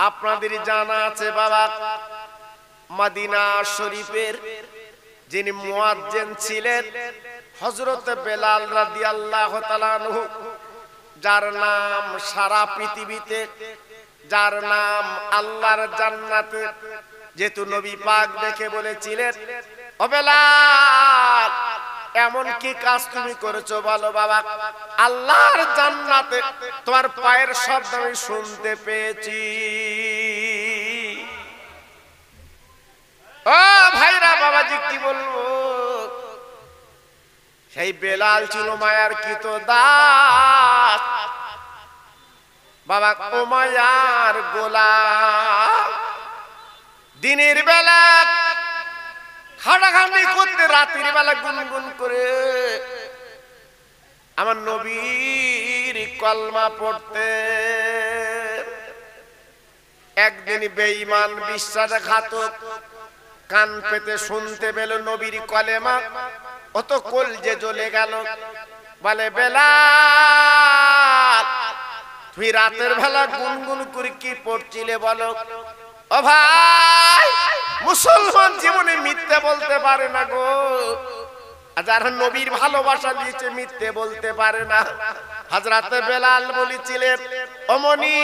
আপনাদের জানা আছে বাবা, মদিনা শরীফের যিনি মুয়াজ্জিন ছিলেন হযরত বেলাল রাদিয়াল্লাহু তাআলা আনহু, যার নাম সারা পৃথিবীতে, যার নাম আল্লাহর জান্নাতে, যেহেতু নবী পাক দেখে বলেছিলেন, ও বেলাল এমন কি কাজ তুমি করেছো বলো বাবা, আল্লাহর জান্নাতে তোমার পায়ের শব্দ আমি শুনতে পেয়েছি। ও ভাইরা বাবাজি কি বলবো, সেই বেলাল ছিল মায়ার কৃতদাস বাবা, উমাইয়ার গোলাম। দিনের বেলা খাটাখাটি করতে, রাতের বেলা গুনগুন করে আমার নবীর কলমা পড়তে। একদিন বেঈমান বিশ্বাসঘাতক কান পেতে শুনতে পেল নবীর কলেমা, অত কলজে জ্বলে গেল। বলে বেলাল তুই রাতের বেলা গুনগুন করে কি পড়ছিলে বলো? ও ভাই, মুসলমান জীবনে মিথ্যে বলতে পারে না গো, যারা নবীর ভালোবাসা দিয়েছে মিথ্যে বলতে পারে না। হযরত বেলাল বলেছিলেন, অমনি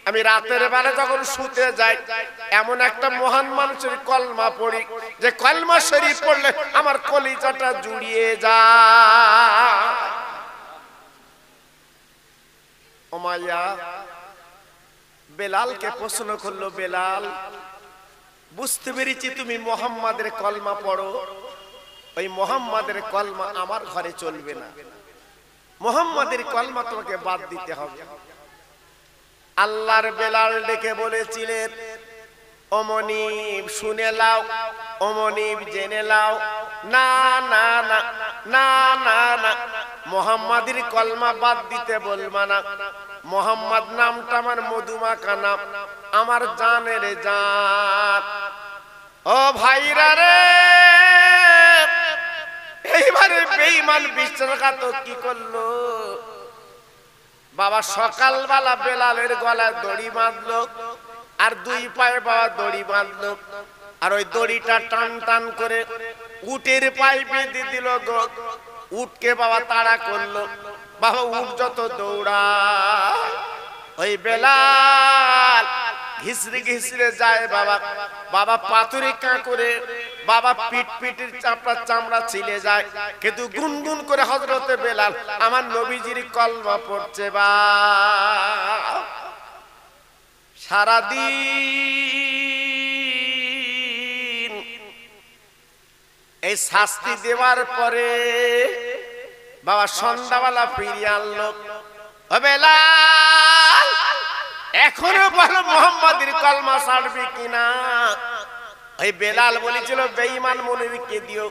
আমি রাতের বেলা যখন শুতে যাই এমন একটা মহান মানুষের কলমা পড়ি যে কলমা শরীফ পড়লে আমার কলিজাটা জুড়িয়ে যায়। উমাইয়া বেলালকে প্রশ্ন করলো, বেলাল বুঝতে পেরেছি তুমি মুহাম্মাদের কলমা পড়ো, ওই মুহাম্মাদের কলমা আমার ঘরে চলবে না, মুহাম্মাদের কলমা তোমাকে বাদ দিতে হবে। আল্লাহর বেলাল ডেকে বলেছিলেন, ও মনিব শুনে লাও, ও মনিব জেনে লাও, না না না না না না, মুহাম্মাদের কলমা বাদ দিতে বলবা না। মুহাম্মদ নামটা আমার মধুমাখা নাম, আমার জানের জান। ও ভাইরা রে, এইবারে বেঈমান বিশ্বাসঘাতক কি করলো বাবা, সকালবেলা বেলালের গলায় দড়ি বাঁধলো, আর দুই পায়ে বাবা দড়ি বাঁধলো, আর ওই দড়িটা টান টান করে উটের পায়ে বেঁধে দিল গো। উটকে বাবা তাড়া করলো, বাবা উট যত দৌড়ায় ওই বেলাল ঘিসরে ঘিসরে যায় বাবা। বাবা পাথরে কাঁকড়ে বাবা পিট পিটের চামড়া ছিলে যায়, কিন্তু গুনগুন করে হযরতে বেলাল আমার নবীজির কলমা পড়ছে। বা সারাদিন এই শাস্তি দেওয়ার পরে বাবা সন্ধ্যাবেলা ফিরিয়ে আনলো। ও বেলাল এখনো বলো মুহাম্মাদের কলমা ছাড়বি কিনা? ওই বেলাল বলেছিল, বেঈমান মনিরকে দিও,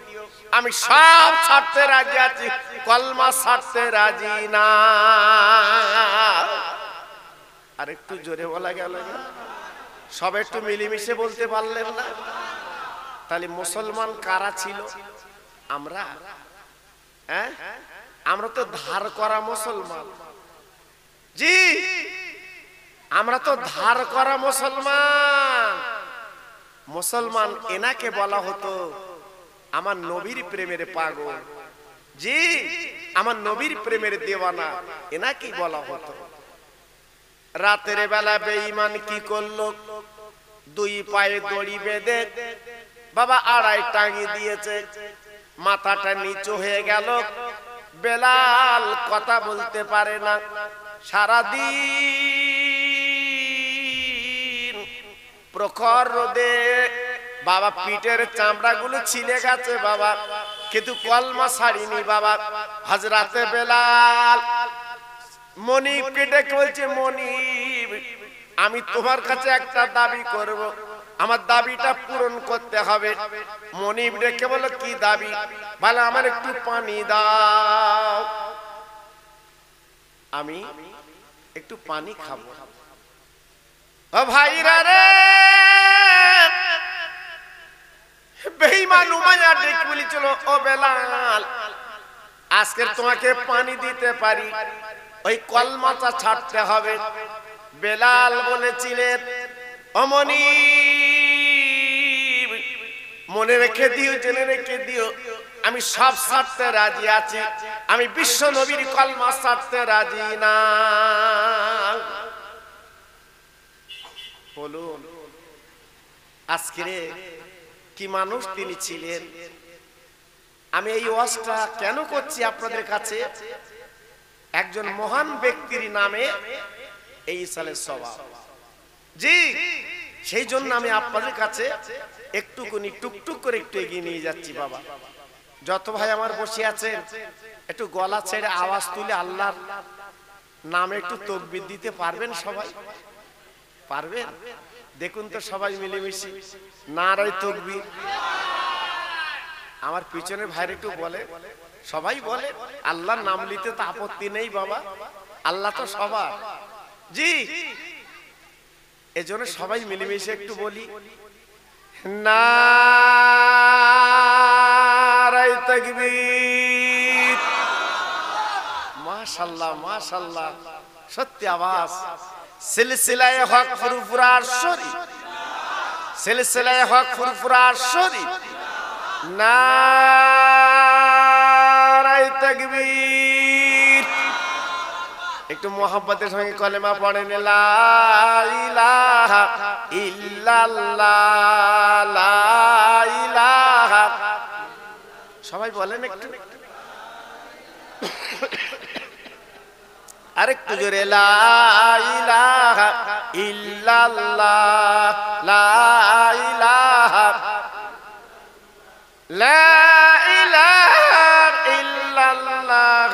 আমি সব ছাড়তে রাজি আছি, কলমা ছাড়তে রাজি না। আর একটু জোরে বলা গেল না, সব একটু মিলেমিশে বলতে পারলেন না। তাহলে মুসলমান কারা ছিল? আমরা, হ্যাঁ আমরা তো ধার করা মুসলমান। জি আমরা তো ধার করা মুসলমান। মুসলমান এনাকে বলা হতো আমার নবীর প্রেমের পাগল। জি আমার নবীর প্রেমের দেওয়ানা, এনাকেই বলা হতো। রাতের বেলা বেঈমান কি করলো, দুই পায়ে দড়ি বেঁধে বাবা আড়াই টাঙি দিয়েছে, মাথাটা নিচু হয়ে গেল। বেলাল কথা বলতে পারে না। সারাদিন প্রখর রোদে বাবা পিঠের চামড়াগুলো ছিলে গেছে বাবা, কিন্তু কলমা ছাড়িনি বাবা। হযরতে বেলাল মনিবকে ডেকে বলছে, মনিব আমি তোমার কাছে একটা দাবি করব, আমার দাবিটা পূরণ করতে হবে। মনিব ডেকে বলল, কি দাবি? বলে আমার একটু পানি দাও, আমি একটু পানি খাবো। ও ভাইরা রে, বেঈমান উমাইয়া ডেকে বলেছিল, ও বেলাল আজকে তোমাকে পানি দিতে পারি, ওই কলমাটা ছাড়তে হবে। বেলাল বলেছিলেন, অমনি মনে রেখে দিও, জেনে রেখে দিও, আমি সব ছাড়তে রাজি আছি, আমি বিশ্ব নবীর কলমা ছাড়তে রাজি না। বলুন আজকে কি মানুষ তিনি ছিলেন। আমি এই ওয়াজটা কেন করছি আপনাদের কাছে, একজন মহান ব্যক্তির নামে এই সালের স্বভাব, জি সেই জন্য আমি আপনাদের কাছে একটুকুনি টুকটুক করে একটু এগিয়ে নিয়ে যাচ্ছি। বাবা যত ভাই আমার বসে আছেন, একটু গলা ছেড়ে আওয়াজ তুলে আল্লাহর নামে একটু তাকবীর দিতে পারবেন? সবাই পারবেন? দেখুন তো সবাই মিলেমিশে নারায়ে তাকবীর। আমার পিছনে ভাইরা একটু বলে, সবাই বলে, আল্লাহর নাম নিতে তো আপত্তি নেই বাবা, আল্লাহ তো সবার, জি এজন্য সবাই মিলেমিশে একটু বলি, নারায়ে তাকবীর। মাশাআল্লাহ মাশাআল্লাহ, সত্যি আওয়াজ। সিলসিলায়ে হক ফুরফুরার শরীফ, সিলসিলায়ে হক ফুরফুরার শরীফ, নারায়ে তাকবীর। একটু মোহাব্বতের সঙ্গে কলেমা পড়েন, লা ইলাহা ইল্লাল্লাহ, লা ইলাহা। সবাই বলেন একটু, আরেকটু জোরে, লা ইলাহা ইল্লাল্লাহ, লা ইলাহা, লা ইলাহা ইল্লাল্লাহ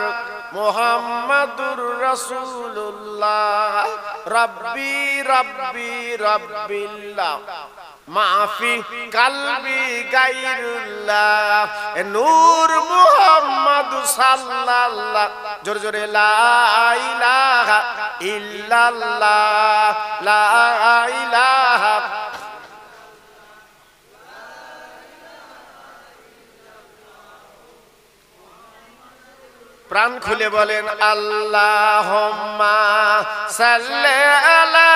মুহাম্মাদুর রাসূলুল্লাহ, রাব্বি রাব্বি রাব্বিল্লাহ, মাফি কালবি গায়রুল্লাহ, নূর মুহাম্মদ সাল্লাল্লাহ। জোরে জোরে, লা ইলাহা ইল্লাল্লাহ, লা ইলাহা। প্রাণ খুলে বলেন, আল্লাহুম্মা সাল্লি আলা।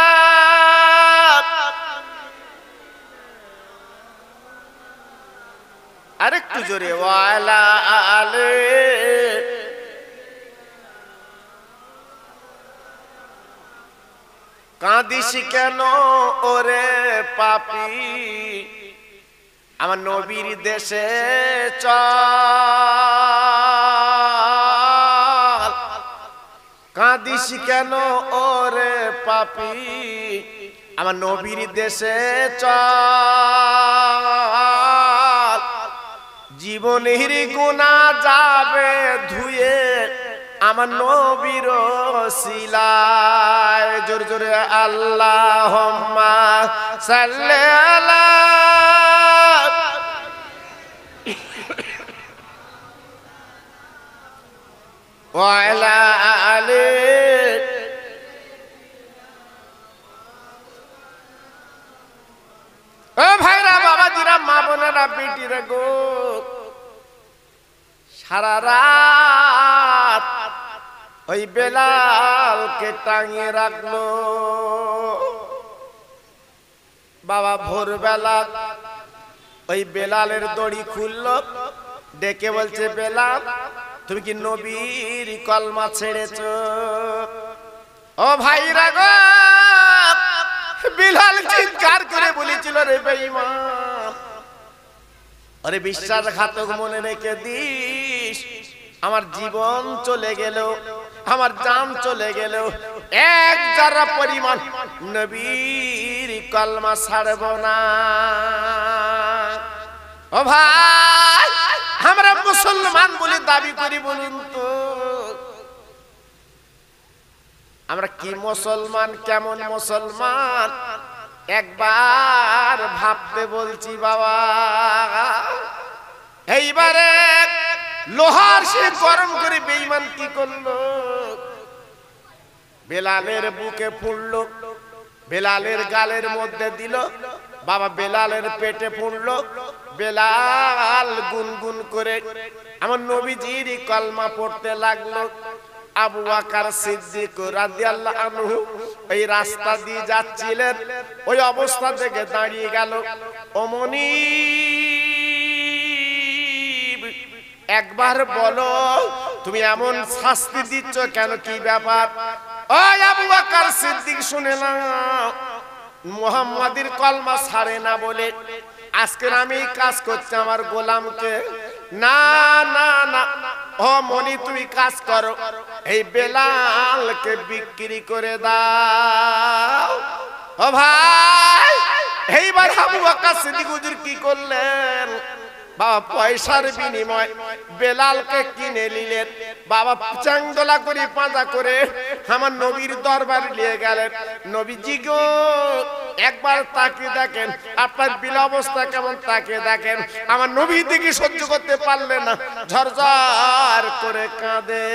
আরেকটু জোরে, ওয়ালা আলে। কাঁদিস কেন ওরে পাপী, আমার নবীর দেশে চল। কাঁদিস কেন ওরে পাপী, আমার নবীর দেশে চল। জীবনের গুনাহ যাবে ধুয়ে আমার নবীর ওসিলায়। জোরে জোরে, আল্লাহুম্মা সাল্লি আলা। ওয়ালা আলে। ও ভাইরা, বাবাজিরা, মা বোনেরা, বেটিরা গো, সারা রাত ওই বেলালকে টাঙিয়ে রাখলো। বাবা ভোরবেলা ওই বেলালের দড়ি খুললো, ডেকে বলছে, বেলাল তুমি কি নবীর কলমা ছেড়েছো? ও ভাইরা গো, বেলাল চিৎকার করে বলেছিল, রে বেঈমান, আরে বিশ্বাসঘাতক, মনে রেখে দিস, আমার জীবন চলে গেল, আমার জান চলে গেল, এক যারা পরিমাণ নবীর কলমা ছাড়ব না। ও ভাই, আমরা মুসলমান বলে দাবি করি, বলুন তো আমরা কি মুসলমান, কেমন মুসলমান? একবার ভাবতে বলছি বাবা। এইবারে লোহার সে গরম করে বেঈমান কি করলো, বেলালের বুকে ফুললো, বেলালের গালের মধ্যে দিল, বাবা বেলালের পেটে ফুললো। বেলাল গুনগুন করে আমার নবীজির কলমা পড়তে লাগলো। আবু বকর সিদ্দিক রাদিয়াল্লাহু আনহু এই রাস্তা দিয়ে যাচ্ছিলেন, ওই অবস্থা থেকে দাঁড়িয়ে গেল, ওমনি একবার বলো তুমি এমন শাস্তি দিচ্ছ কেন, কি ব্যাপার? ওই আবু বকর সিদ্দিক শুনে না, মুহাম্মাদের কলমা ছাড়ে না বলে আজকে আমি কাজ করছি আমার গোলামকে। না না না, ও মনি তুমি কাজ করো, এই বেলালকে বিক্রি করে দাও। ও ভাই, এইবার আবু বকর সিদ্দিক হুজুর কি করলেন? বাবা পয়সার বিনিময় বেলালকে কিনে নিলেন। বাবা চাংদোলা করে পাঁজা করে আমার নবীর দরবারে নিয়ে গেলেন। নবীজি গো একবার তাকিয়ে দেখেন আপনার বিল অবস্থা কেমন, তাকিয়ে দেখেন। আমার নবী দেখি সহ্য করতে পারলেন না, ঝরঝর করে কাঁদে।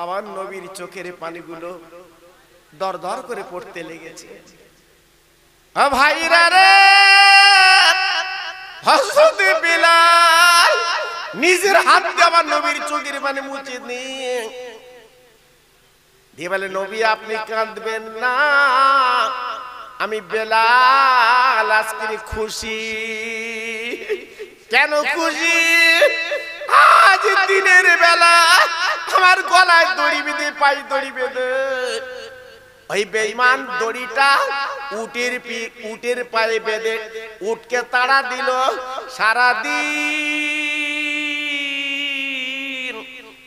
আমার নবীর চোখের পানিগুলো দর দর করে পড়তে লেগেছে। ভাইরা রে, হযরত বিলাল নিজের হাত দিয়ে আমার নবীর চোখের পানি মুছে দিয়ে বলে, নবী আপনি কাঁদবেন না, আমি বেলাল আজকে খুশি। কেন খুশি? আজ দিনের বেলা আমার গলায় দড়ি বেঁধে, পায়ে দড়ি বেঁধে, ওই বেঈমান দড়িটা উটের পায়ে বেঁধে উটকে তাড়া দিল। সারাদিন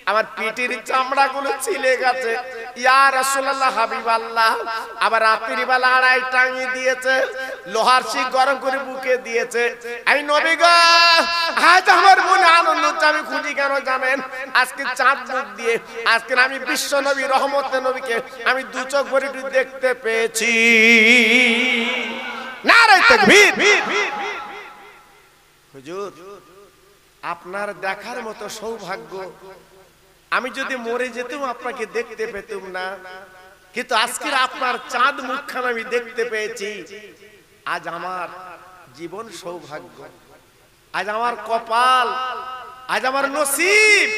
আমার পিঠের চামড়াগুলো ছিলে গেছে। ইয়া রাসূলুল্লাহ, হাবিবাল্লাহ, আবার রাতের বেলা আড়াই টাঙিয়ে দিয়েছে, লোহার শিক গরম করে বুকে দিয়েছে। এই নবী গো, আজ আমার মনে আনন্দ হচ্ছে। আমি খুশি কেন জানেন? আজকে চাঁদ মুখ দিয়ে আজকে আমি বিশ্ব নবী রহমতের নবীকে আমি দু চোখ ভরে দেখতে পেয়েছি। নারে তাকবীর। হুজুর আপনার দেখার মতো সৌভাগ্য আমি যদি মরে যেতাম আপনাকে দেখতে পেতাম না, কিন্তু আজকে আপনার চাঁদ মুখখান আমি দেখতে পেয়েছি। আজ আমার জীবন সৌভাগ্য, আজ আমার কপাল, আজ আমার নসিব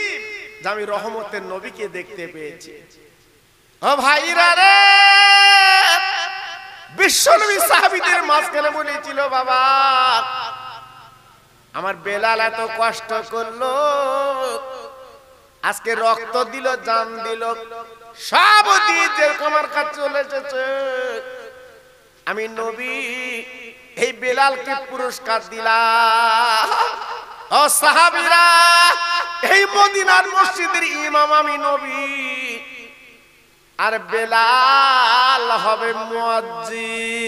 যে আমি রহমতের নবীকে দেখতে পেয়েছি। ও ভাইরা রে, বিশ্বনবী সাহাবীদের মাঝখানে বলেছিল, বাবা আমার বেলাল এত কষ্ট করলো, আজকে রক্ত দিল, জান দিল, সব দিয়ে যেরকম আমার কাছে চলে এসেছে, আমি নবী এই বেলালকে পুরস্কার দিলাম। ও সাহাবীরা, এই মদিনার মসজিদের ইমাম আমি নবী, আর বেলাল হবে মুয়াজ্জিন।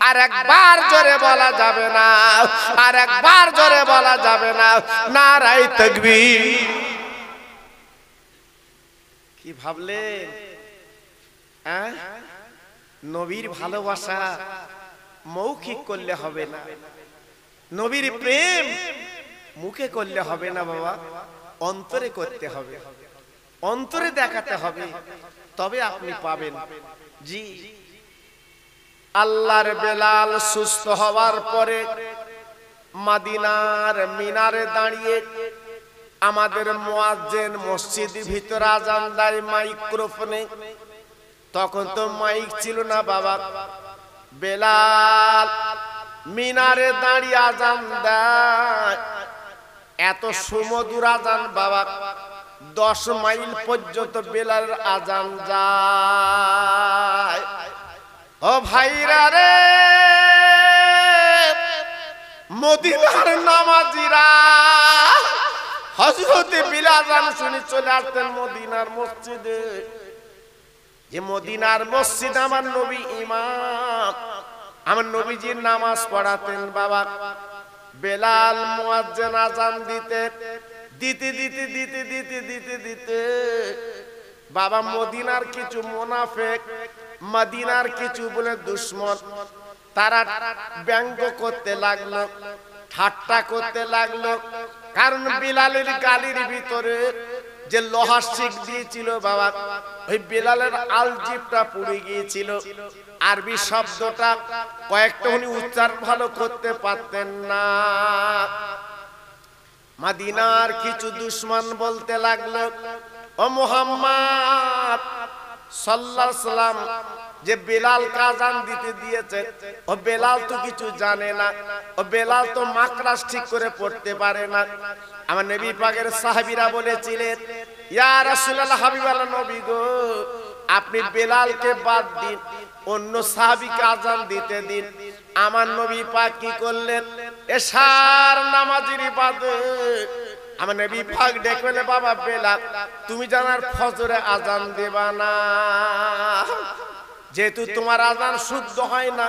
আর একবার জোরে বলা যাবে না, আর একবার জোরে বলা যাবে না, নারায়ে তাকবীর। কি ভাবলেন? নবীর ভালোবাসা মৌখিক করলে হবে না, নবীর প্রেম মুখে করলে হবে না বাবা, অন্তরে করতে হবে, অন্তরে দেখাতে হবে, তবে আপনি পাবেন। জি, আল্লাহর বেলাল সুস্থ হওয়ার পরে মদিনার মিনারে দাঁড়িয়ে আমাদের মুয়াজ্জিন মসজিদের ভিতরে আযান দেয় মাইক্রোফোনে। তখন তো মাইক ছিল না বাবা, বেলাল মিনারে দাঁড়িয়ে আযান দেয়। এত সুমধুর আযান বাবা, 10 মাইল পর্যন্ত বেলালের আযান যায়। ও ভাইরা রে, মদিনার নামাজিরা হযরত বিলাল আযান শুনে চলে আসতেন মদিনার মসজিদে। যে মদিনার মসজিদ আমার নবী ইমাম, আমার নবীজির নামাজ পড়াতেন বাবা। বেলাল মুয়াজ্জিন আযান দিতে দিতে দিতে দিতে দিতে দিতে দিতে বাবা মদিনার কিছু মুনাফিক, মদিনার কিছু বলে দুশমন, তারা ব্যঙ্গ করতে লাগলো, ঠাট্টা করতে লাগলো। কারণ বিলালের গালির ভিতরে যে লোহার শিক দিয়েছিল বাবা, ওই বিলালের আলজিবটা পুড়ে গিয়েছিল। আরবি শব্দটা কয়েকটা উনি উচ্চারণ ভালো করতে পারতেন না। মদিনার কিছু দুশমন বলতে লাগলো, ও মুহাম্মদ সাল্লাল্লাহু আলাইহি সাল্লাম যে বেলাল আযান দিতে দিয়েছে, ও বেলাল তো কিছু জানে না, ও বেলাল তো মাকরাস ঠিক করে পড়তে পারে না। আমার নবী পাকের সাহাবীরা বলেছিলেন, ইয়া রাসূলুল্লাহ, হাবিবাল্লাহ নবী গো, আপনি বেলালকে বাদ দিন, অন্য সাহাবীকে আযান দিতে দিন। আমার নবী পাক কি করলেন, এশার নামাজের ইবাদত আমার নবী পাক ডেকে, বাবা বেলাল, তুমি জানার ফজরে আযান দেবা না, যেহেতু তোমার আযান শুদ্ধ হয় না,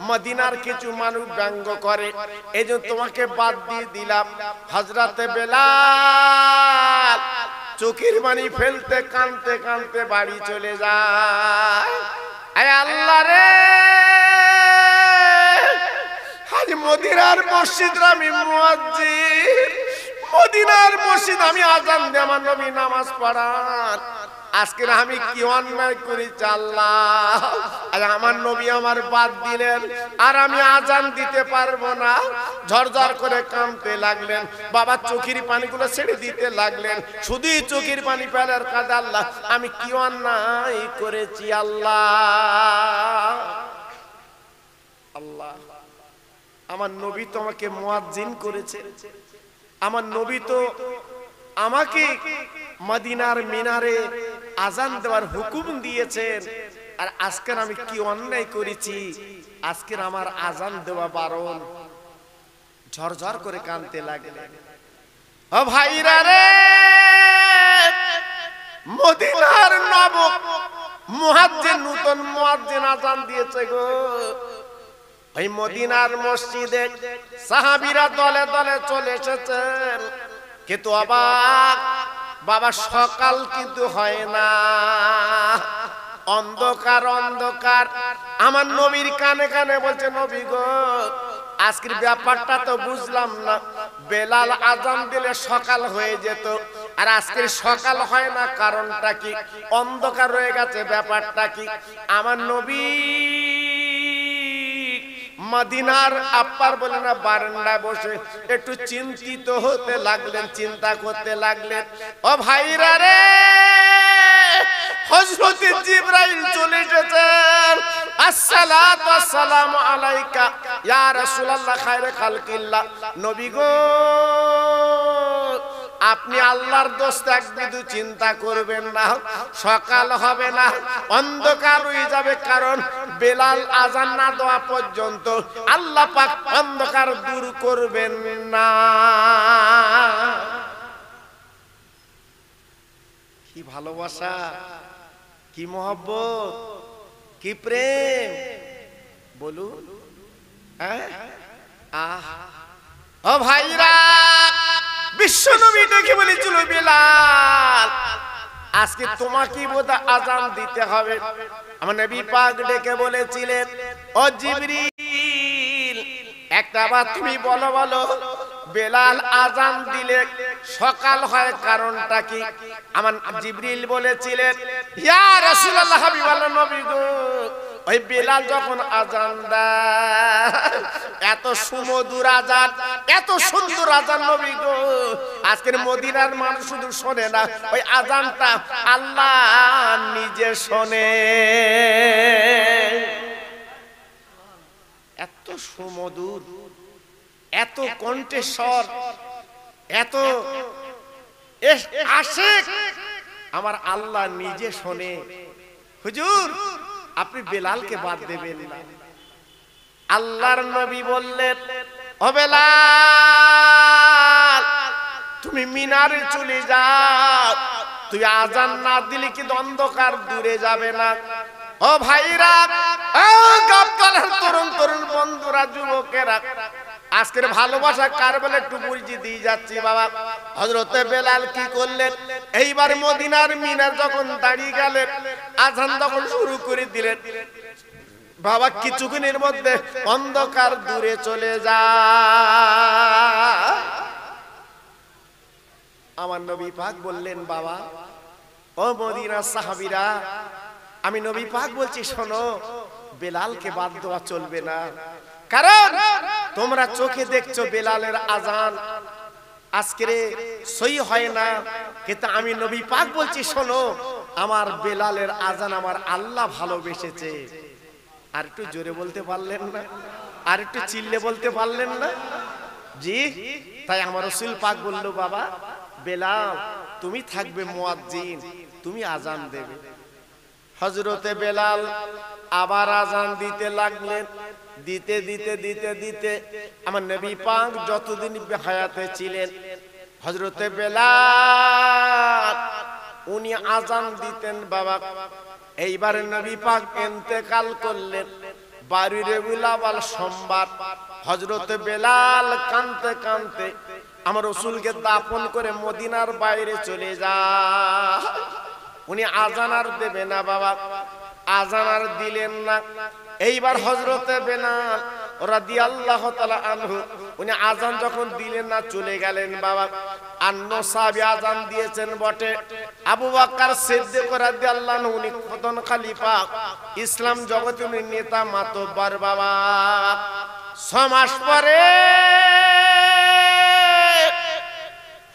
মদিনার কিছু মানুষ ব্যঙ্গ করে, এজন্য তোমাকে বাদ দিয়ে দিলাম। হযরতে বেলাল চোখের পানি ফেলতে কাঁদতে কাঁদতে বাড়ি চলে যায়। আয় আল্লাহ রে, আজ মদিনার মসজিদে আমি মুয়াজ্জিন, মদিনার মসজিদ আমি আযান দিয়ে আমার নবী নামাজ পড়ান, আজকে আমি কি অন্যায় করেছি আল্লাহ, আর আমার নবী আমার বাদ দিলেন, আর আমি আযান দিতে পারবো না। ঝরঝর করে কাঁদতে লাগলেন, বাবা চোখের পানিগুলো ছেড়ে দিতে লাগলেন, শুধুই চোখের পানি ফেলার কাজ, আল্লাহ আমি কি অন্যায় করেছি আল্লাহ। আল্লাহ, আমার নবী তো আমাকে মুয়াজ্জিন করেছে, আমার নবী তো আমাকে মদিনার মিনারে আযান দেওয়ার হুকুম দিয়েছেন, আর আজকে আমি কি অন্যায় করেছি, আজকে আমার আযান দেওয়া বারণ। ঝরঝর করে কাঁদতে লাগলেন। ও ভাইরা রে, মদিনার নব মুয়াজ্জিন, নতুন মুয়াজ্জিন আযান দিয়েছে গো। ওই মদিনার মসজিদে সাহাবীরা দলে দলে চলে এসেছেন, কিন্তু অবাক বাবা, সকাল কিন্তু হয় না, অন্ধকার অন্ধকার। আমার নবীর কানে কানে বলছে, নবী গো, আজকের ব্যাপারটা তো বুঝলাম না, বেলাল আযান দিলে সকাল হয়ে যেত, আর আজকের সকাল হয় না, কারণটা কি? অন্ধকার রয়ে গেছে, ব্যাপারটা কি? আমার নবী মদিনার আপ্পার বলে না বারান্দায় বসে একটু চিন্তিত হতে লাগলেন, চিন্তা করতে লাগলেন। ও ভাইরা রে, হযরত জিবরাইল চলে এসেছেন। আসসালাতু ওয়াসসালামু আলাইকা ইয়া রাসূলুল্লাহ খায়রে খালকিল্লাহ। নবী গো, আপনি আল্লাহর দোস্ত, এক বিন্দু চিন্তা করবেন না, সকাল হবে না, অন্ধকার হয়ে যাবে, কারণ বেলাল আযান না দেওয়া পর্যন্ত আল্লাহ পাক অন্ধকার দূর করবেন না। কি ভালোবাসা, কি মহব্বত, কি প্রেম বলুন। হ্যাঁ, ও ভাইরা, বিশ্বনবী দেখে বলেছিল, বেলাল আজকে তোমাকে বোধহয় আযান দিতে হবে। আমার নবী পাক ডেকে বলেছিলেন, ও জিবরিল, একটা বার তুমি বলো বলো, বেলাল আযান দিলে সকাল হয়, কারণটা কি? আমার জিবরিল বলেছিলেন, ইয়া রাসূলুল্লাহ, হাবিবাল্লাহ নবী গো, ওই বেলাল যখন আযান দেয়, এত সুমধুর আযান, এত সুন্দর আযান নবী গো, আজকের মদিনার মানুষ শুধু শোনে না, ওই আযানটা আল্লাহ নিজে শোনে। এত সুমধুর, এত কণ্ঠস্বর, এত আশিক, আমার আল্লাহ নিজে শোনে। হুজুর, আপনি বেলালকে বাদ দেবেন না। আল্লাহর নবী বললেন, ও বেলাল, তুমি মিনারে চলে যাও, তুই আযান না দিলে কিন্তু অন্ধকার দূরে যাবে না। ও ভাইরা, ও গাবতলার তরুণ তরুণ বন্ধুরা, যুবকেরা, আজকের ভালোবাসা কার বলে একটু বুঝিয়ে দিয়ে যাচ্ছি বাবা। হযরতে বেলাল কি করলেন, এইবার মদিনার মিনার যখন দাঁড়িয়ে গেলেন, আযান যখন শুরু করে দিলেন, বাবা কিছুক্ষণের মধ্যে অন্ধকার দূরে চলে যায়। আমার নবী পাক বললেন, বাবা, ও মদিনার সাহাবীরা, আমি নবী পাক বলছি, শোনো, বেলালকে বাদ দেওয়া চলবে না, কারণ তোমরা চোখে দেখছো বেলালের আযান, আজকে সই হয় না, কিন্তু আমি নবী পাক বলছি শোনো, আমার বেলালের আজান আমার আল্লাহ ভালোবেসেছে। আর একটু জোরে বলতে পারলেন না? আর একটু চিল্লে বলতে পারলেন না? জি। তাই আমার রাসূল পাক বলল, বাবা বেলাল তুমি থাকবে মুয়াজ্জিন, তুমি আজান দেবে। হযরতে বেলাল আবার আজান দিতে লাগলেন। দিতে দিতে দিতে দিতে আমার নবী পাক যতদিন হায়াতে ছিলেন, হযরতে বেলাল উনি আজান দিতেন বাবা। এইবার নবী পাক ইন্তেকাল করলেন 12 রবিউল আউয়াল সোমবার। হযরতে বেলাল কাঁদতে কাঁদতে আমার রাসূলকে দাফন করে মদিনার বাইরে চলে যায়। উনি আজান আর দেবে না বাবা, আজান আর দিলেন না। এইবার হযরতে বেলাল রাদিয়াল্লাহু তাআলা আনহু উনি আজান যখন দিলেন না চলে গেলেন বাবা। অন্য সাহাবী আজান দিয়েছেন বটে, আবু বকর সিদ্দিক রাদিয়াল্লাহু আনহু উনি প্রথম খলিফা, ইসলাম জগতের উনি নেতা মাতব্বর বাবা। 6 মাস পরে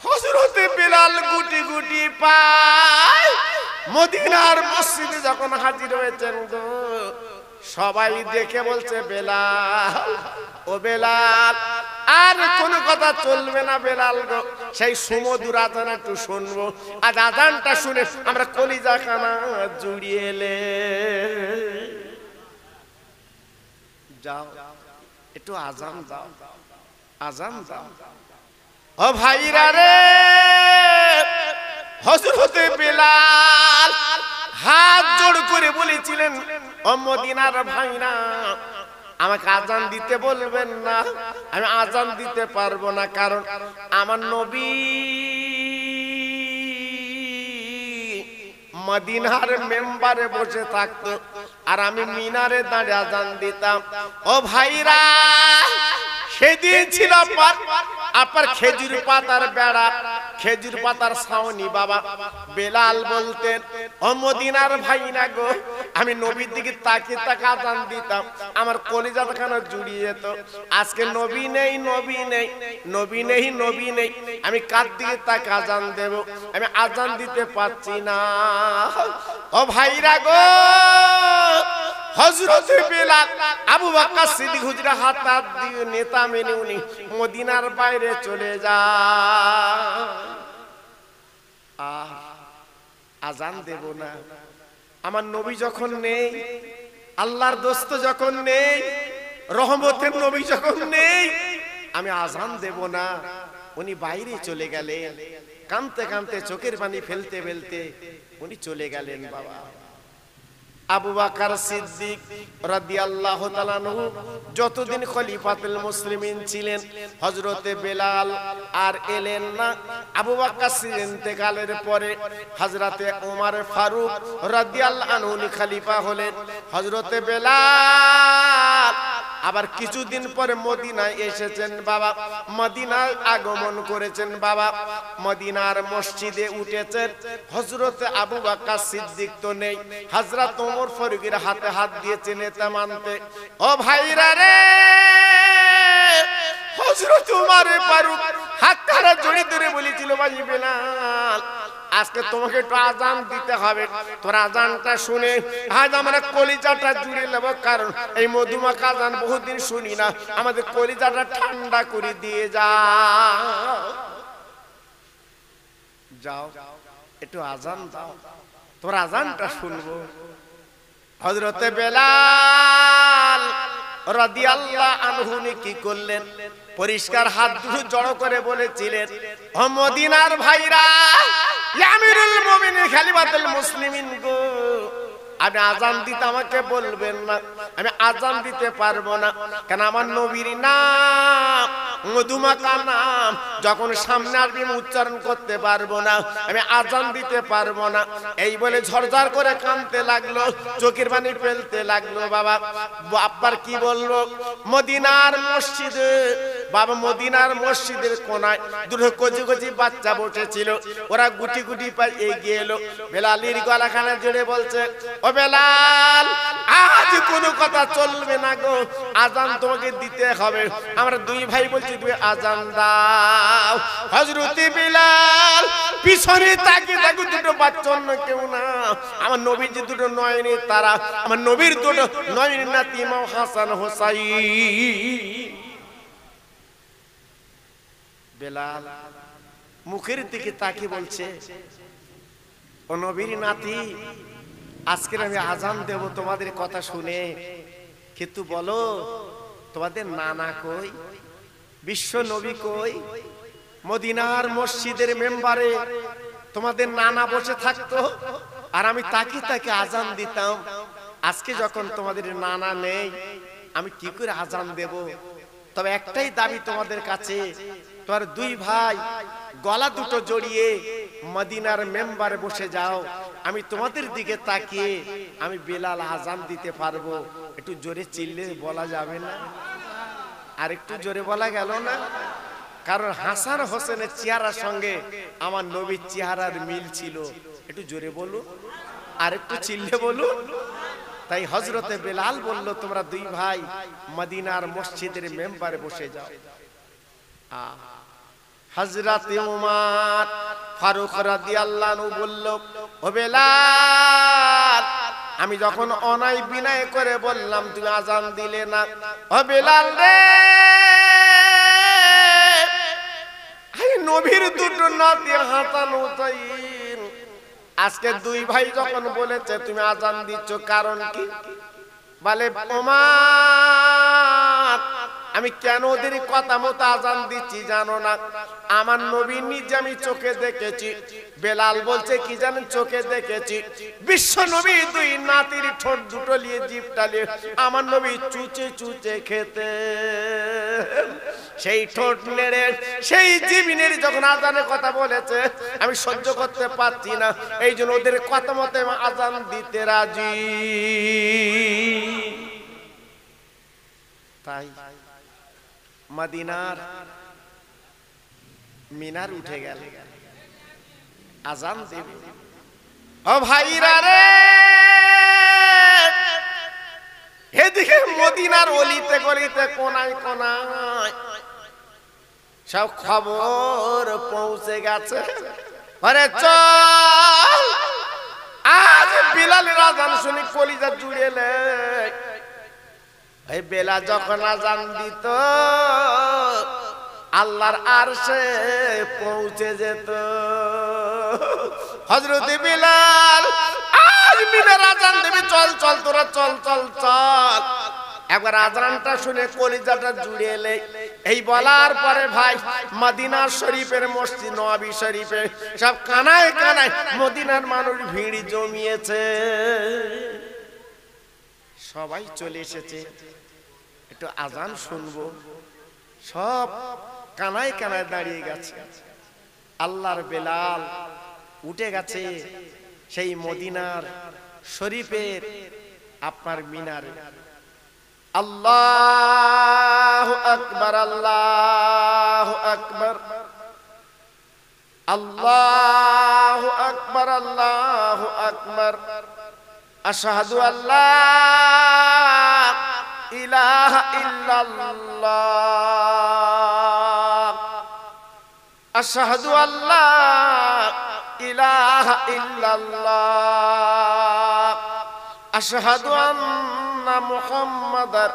হযরতে বেলাল গুটি গুটি পায় মদিনার মসজিদে যখন হাজির হয়েছেন গো, সবাই দেখে বলছে বেলাল, ও বেলাল আর কোন কথা চলবে না বেলাল গো, সেই সুমধুর আজান একটু শুনবো। আজ আজানটা শুনে আমরা কলিজা খানা জুড়িয়ে এলে। যাও একটু আজান দাও, আজান দাও। ও ভাইরা রে, হযরতে বেলাল হাত জোড় করে বলেছিলেন, ও মদিনার ভাইরা আমাকে আজান দিতে বলবেন না, আমি আজান দিতে পারবো না, কারণ আমার নবী মদিনার মেম্বারে বসে থাকতো আর আমি মিনারে দাঁড়িয়ে আজান দিতাম। ও ভাইরা সেদিন ছিল আপনার খেজুর পাতার বেড়া, খেজুর পাতার ছাউনি বাবা। বেলাল বলতেন, ও মদিনার ভাইরা গো, আমি নবীর দিকে তাকিয়ে তাকিয়ে আজান দিতাম, আমার কলিজাটা কেন জুড়িয়ে যেত। আজকে নবী নেই, নবী নেই, নবী নেই, নবী নেই, আমি কার দিকে তাকে আজান দেব, আমি আজান দিতে পারছি না। ও ভাইরা গো, হযরত বেলাল আবু বকর সিদ্দিক হুজুর হাত দিয়ে নেতা মেনে উনি মদিনার বাইরে চলে যায়। আজান দেব না, আমার নবী যখন নেই, আল্লাহর দোস্ত যখন নেই, রহমতের নবী যখন নেই, আমি আজান দেব না। উনি বাইরে চলে গেলেন, কাঁদতে কাঁদতে চোখের পানি ফেলতে ফেলতে উনি চলে গেলেন বাবা। আবু বকর সিদ্দিক রাদিয়াল্লাহু তাআলা আনহু যতদিন খলিফাতুল মুসলিমিন ছিলেন, হযরতে বেলাল আর এলেন না। আবু বকর সিদ্দিক ইন্তেকালের পরে হযরতে ওমর ফারুক রাদিয়াল্লাহু আনহু খলিফা হলেন। হযরতে বেলাল আবার কিছুদিন পরে মদিনায় এসেছেন বাবা, মদিনায় আগমন করেছেন বাবা, মদিনার মসজিদে উঠেছেন। হযরত আবু বকর সিদ্দিক তো নেই, হযরত ওমর ফারুকের হাতে হাত দিয়েছে নেতা মানতে। ও ভাইরা রে, হযরত ওমর ফারুক হাত ধরে জড়িয়ে ধরে বলেছিল, ভাই বেলাল আজকে তোমাকে একটু আজান দিতে হবে, তোর আজানটা শুনে আজ আমরা কলিজাটা জুড়ে নেব, কারণ এই মধুমাখা আজান বহুদিন শুনি না, আমাদের কলিজাটা ঠান্ডা করে দিয়ে যাও, একটু আজান দাও, তোর আজানটা শুনবো। হযরতে বেলাল রাদিয়াল্লাহু আনহু কি করলেন, পরিষ্কার হাত দুটো জড়ো করে বলেছিলেন, ও মদিনার ভাইরা, আমিরুল মুমিনিন খলিফাতুল মুসলিমিন গো, আমি আজান দিতে আমাকে বলবেন না, আমি আজান দিতে পারবো না, কেন আমার নবীর নাম মধুমাখা নাম যখন সামনে আসবে উচ্চারণ করতে পারবো না, আমি আজান দিতে পারবো না। এই বলে ঝরঝর করে কাঁদতে লাগলো, চোখের পানি ফেলতে লাগলো বাবা। আব্বার কি বললো, মদিনার মসজিদে বাবা মদিনার মসজিদের কোনায় দুটো কচি কচি বাচ্চা বসেছিল, ওরা গুটি গুটি পায়ে এগিয়ে এলো। বেলালের গলাখানা জুড়ে বলছে, ও বেলাল, আজ কোনো কথা চলবে না গো, আজান তোমাকে দিতে হবে। আমরা দুই ভাই বলছি তুমি আজান দাও। হযরত বিলাল পিছনে তাকিয়ে দেখো দুটো বাচ্চা, অন্য কেউ না, আমার নবীজি দুটো নয়নের তারা, আমার নবীর দুটো নয়নের নাতি ইমাম হাসান হোসাইন। বেলাল মুখের দিকে তাকিয়ে বলছে, ও নবীর নাতি, আজকে আমি আজান দেব তোমাদের কথা শুনে, কিন্তু বলো তোমাদের নানা কই, বিশ্ব নবী কই? মদিনার মসজিদের মেম্বারে তোমাদের নানা বসে থাকতো আর আমি তাকে তাকে আজান দিতাম। আজকে যখন তোমাদের নানা নেই, আমি কি করে আজান দেব? তবে একটাই দাবি তোমাদের কাছে, তোমার দুই ভাই গলা দুটো জড়িয়ে মদিনার মেম্বারে বসে যাও, আমি তোমাদের দিকে তাকিয়ে আমি বেলাল আজান দিতে পারবো। একটু জোরে চিল্লে বলা যাবে না? আর একটু জোরে বলা গেল না? কারণ হাসান হোসেনের চেহারার সঙ্গে আমার নবীর চেহারার মিল ছিল। একটু জোরে বলুন, আর একটু চিল্লে বলুন। তাই হযরতে বেলাল বলল, তোমরা দুই ভাই মদিনার মসজিদের মেম্বারে বসে যাও। হযরতে উমর ফারুক রাদিয়াল্লাহু আনহু বলল, ও বেলাল, আমি যখন অনাই বিনয় করে বললাম তুমি আজান দিলে না, ও বেলাল রে, নবীর দুটো নাতি হাসান হোসেন, আজকে দুই ভাই যখন বলেছে তুমি আজান দিচ্ছ, কারণ কি? বলে, ওমর, আমি কেন ওদের কথা মতো আজান দিচ্ছি জানো না? আমার নবী নিজে আমি চোখে দেখেছি। বেলাল বলছে কি জানেন? চোখে দেখেছি বিশ্ব নবী দুই নাতির ঠোঁট দুটো নিয়ে জিভটা নিয়ে আমার নবী চুচে চুচে খেতে, সেই ঠোঁট নেড়ে সেই জিভ নেড়ে যখন আজানের কথা বলেছে, আমি সহ্য করতে পারছি না, এই জন্য ওদের কথা মতো আজান দিতে রাজি। তাই মদিনার মিনার উঠে গেল, আজান দেবে। ও ভাইরা রে, এদিকে মদিনার অলিতে গলিতে কোনায় কোনায় সব খবর পৌঁছে গেছে। আরে চল, আজ বিলালের আজান শুনি কলিজা জুড়েলে। এই বেলা যখন আজান দিত, আল্লাহর আরশে পৌঁছে যেত। হযরত বিলাল আজ মিনার আজান দেবে, চল চল তোরা চল চল চল। একবার আজানটা শুনে কলিজাটা জুড়ে এলে। এই বলার পরে ভাই মদিনা শরীফের মসজিদ নববী শরীফে সব কানায় কানায় মদিনার মানুষ ভিড় জমিয়েছে, সবাই চলে এসেছে একটু আজান শুনবো। সব কানায় কানায় দাঁড়িয়ে গেছে। আল্লাহর বেলাল উঠে গেছে সেই মদিনার শরীফের আপনার মিনারে। আল্লাহু আকবার, আল্লাহু আকবার, আল্লাহু আকবার, আল্লাহু আকবার। আশহাদু আল্লা ইলাহা ইল্লাল্লাহ, আশহাদু আল্লা ইলাহা ইল্লাল্লাহ, আশহাদু আন্না মুহাম্মাদার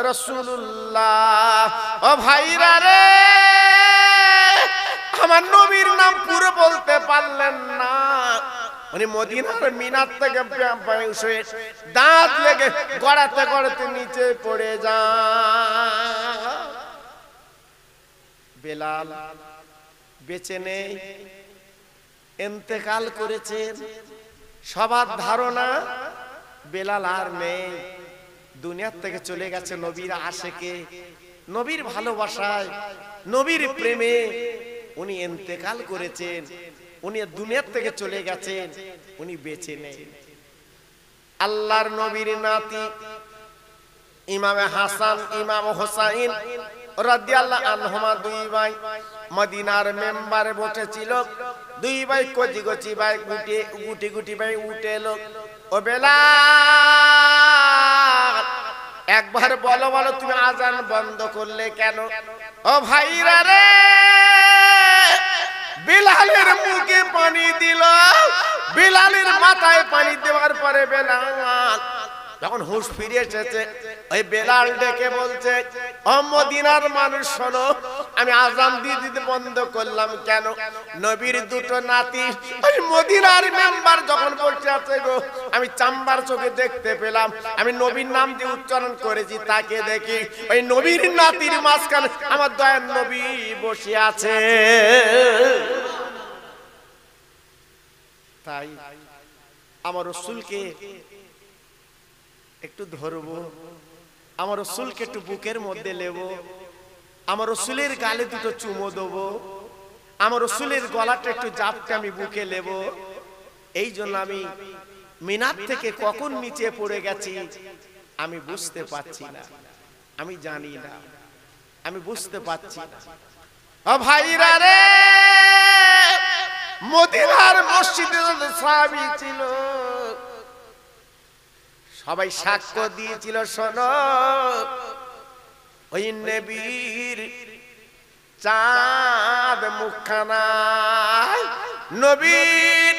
রাসূলুল্লাহ। ও ভাইরা রে, আমার নবীর নাম পুরো বলতে পারলেন না, উনি মদিনার মিনার থেকে দাঁত লেগে গড়াতে গড়াতে নিচে পড়ে যান। বেলাল বেঁচে নেই, ইন্তেকাল করেছেন। সবার ধারণা বেলাল আর নেই, দুনিয়ার থেকে চলে গেছে। নবীর আশেকে, নবীর ভালোবাসায়, নবীর প্রেমে উনি ইন্তেকাল করেছেন, উনি দুনিয়ার থেকে চলে গেছেন, উনি বেঁচে নেই। আল্লাহর নবীর নাতি ইমামে হাসান, ইমাম হোসাইন রাদিয়াল্লাহু আনহুমা দুই ভাই মদিনার মেম্বারে বসেছিল। দুই ভাই কচি কচি ভাই গুটি গুটি ভাই উঠে এলো। ও বেলাল, একবার বলো বলো তুমি আজান বন্ধ করলে কেন? ও ভাইরা রে, বেলালের মুখে পানি দিল। বেলালের মাথায় পানি দেওয়ার পরে বেলাল যখন হুঁশ ফিরে এসেছে, ওই বেলাল ডেকে বলছে, ও মদিনার মানুষ শোনো, আমি আজান দিয়ে দিতে বন্ধ করলাম কেন? নবীর দুটো নাতি ওই মদিনার মেম্বার যখন বসে আছে গো, আমি চাম্বার চোখে দেখতে পেলাম। আমি নবীর নাম দিয়ে উচ্চারণ করেছি, তাকে দেখি ওই নবীর নাতির মাঝখানে আমার দয়ার নবী বসে আছে। তাই আমার রাসূলকে একটু ধরবো, আমার রাসূলকে একটু বুকের মধ্যে নেব, আমার রাসূলের গালে দুটো চুমো দেবো, আমার রাসূলের গলাটা একটু জাপটে আমি বুকে নেব। এই জন্য আমি মিনার থেকে কখন নিচে পড়ে গেছি আমি বুঝতে পারছি না, আমি জানি না, আমি বুঝতে পারছি না। ও ভাইরা রে, মদিনার মসজিদে সাহাবী ছিল, সবাই সাক্ষ্য দিয়েছিল, শোনো ওই নবীর চাঁদ মুখখানা, নবীর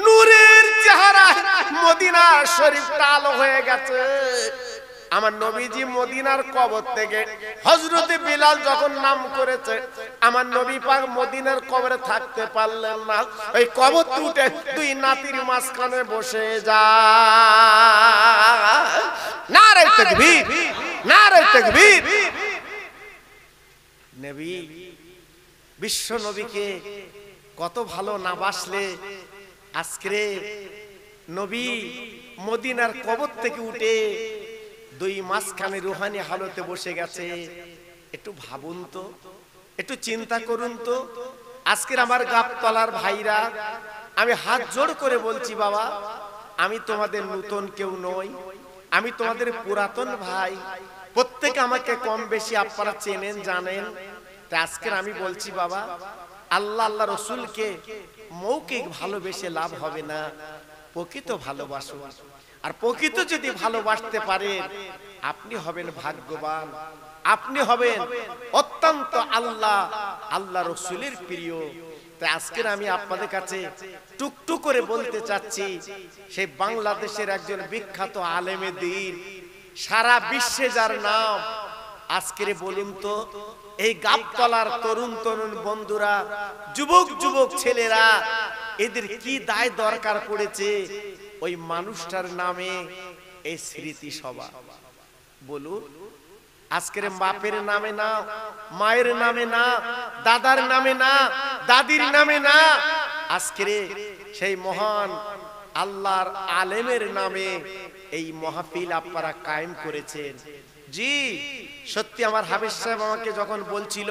নূরের চেহারা মদিনা শরীফটা আলো হয়ে গেছে। আমার নবীজি মদিনার কবর থেকে হযরতে বিলাল যখন নাম করেছে, আমার নবী পাক মদিনার কবরে থাকতে পারলেন না, ওই কবর উঠে দুই নাতির মাঝখানে বসে যায়। নারে তাকবীর, নারে তাকবীর। নবী, বিশ্ব নবীকে কত ভালো না বাসলে আজকে নবী মদিনার কবর থেকে উঠে দুই মাঝখানে রুহানি হালতে বসে গেছে। একটু ভাবুন তো, একটু চিন্তা করুন তো। আজকের আমার গাবতলার ভাইরা, আমি হাত জোড় করে বলছি, বাবা আমি তোমাদের নতুন কেউ নই, আমি তোমাদের পুরাতন ভাই। প্রত্যেকে আমাকে কম বেশি আপনারা চেনেন জানেন। তা আজকের আমি বলছি, বাবা আল্লাহ আল্লাহ রসুলকে মৌখিক ভালোবেসে লাভ হবে না, প্রকৃত ভালোবাসো। আর প্রকৃত যদি ভালোবাসতে পারেন আপনি হবেন ভাগ্যবান, আপনি হবেন অত্যন্ত আল্লাহ আল্লাহ রসুলের প্রিয়। তাই আজকের আমি আপনাদের কাছে টুকটুক করে বলতে চাচ্ছি, সেই বাংলাদেশের একজন বিখ্যাত আলেমে দ্বীন, সারা বিশ্বে যার নাম, আজকের বলুন তো এই গাবতলার তরুণ তরুণ বন্ধুরা, যুবক যুবক ছেলেরা, এদের কি দায় দরকার পড়েছে ওই মানুষটার নামে এই স্মৃতি সভা? বলুন, আজকের বাপের নামে না, মায়ের নামে না, দাদার নামে না, দাদির নামে না, আজকের সেই মহান আল্লাহর আলেমের নামে এই মাহফিল আপনারা কায়েম করেছেন। জি সত্যি, আমার হাফেজ সাহেব আমাকে যখন বলছিল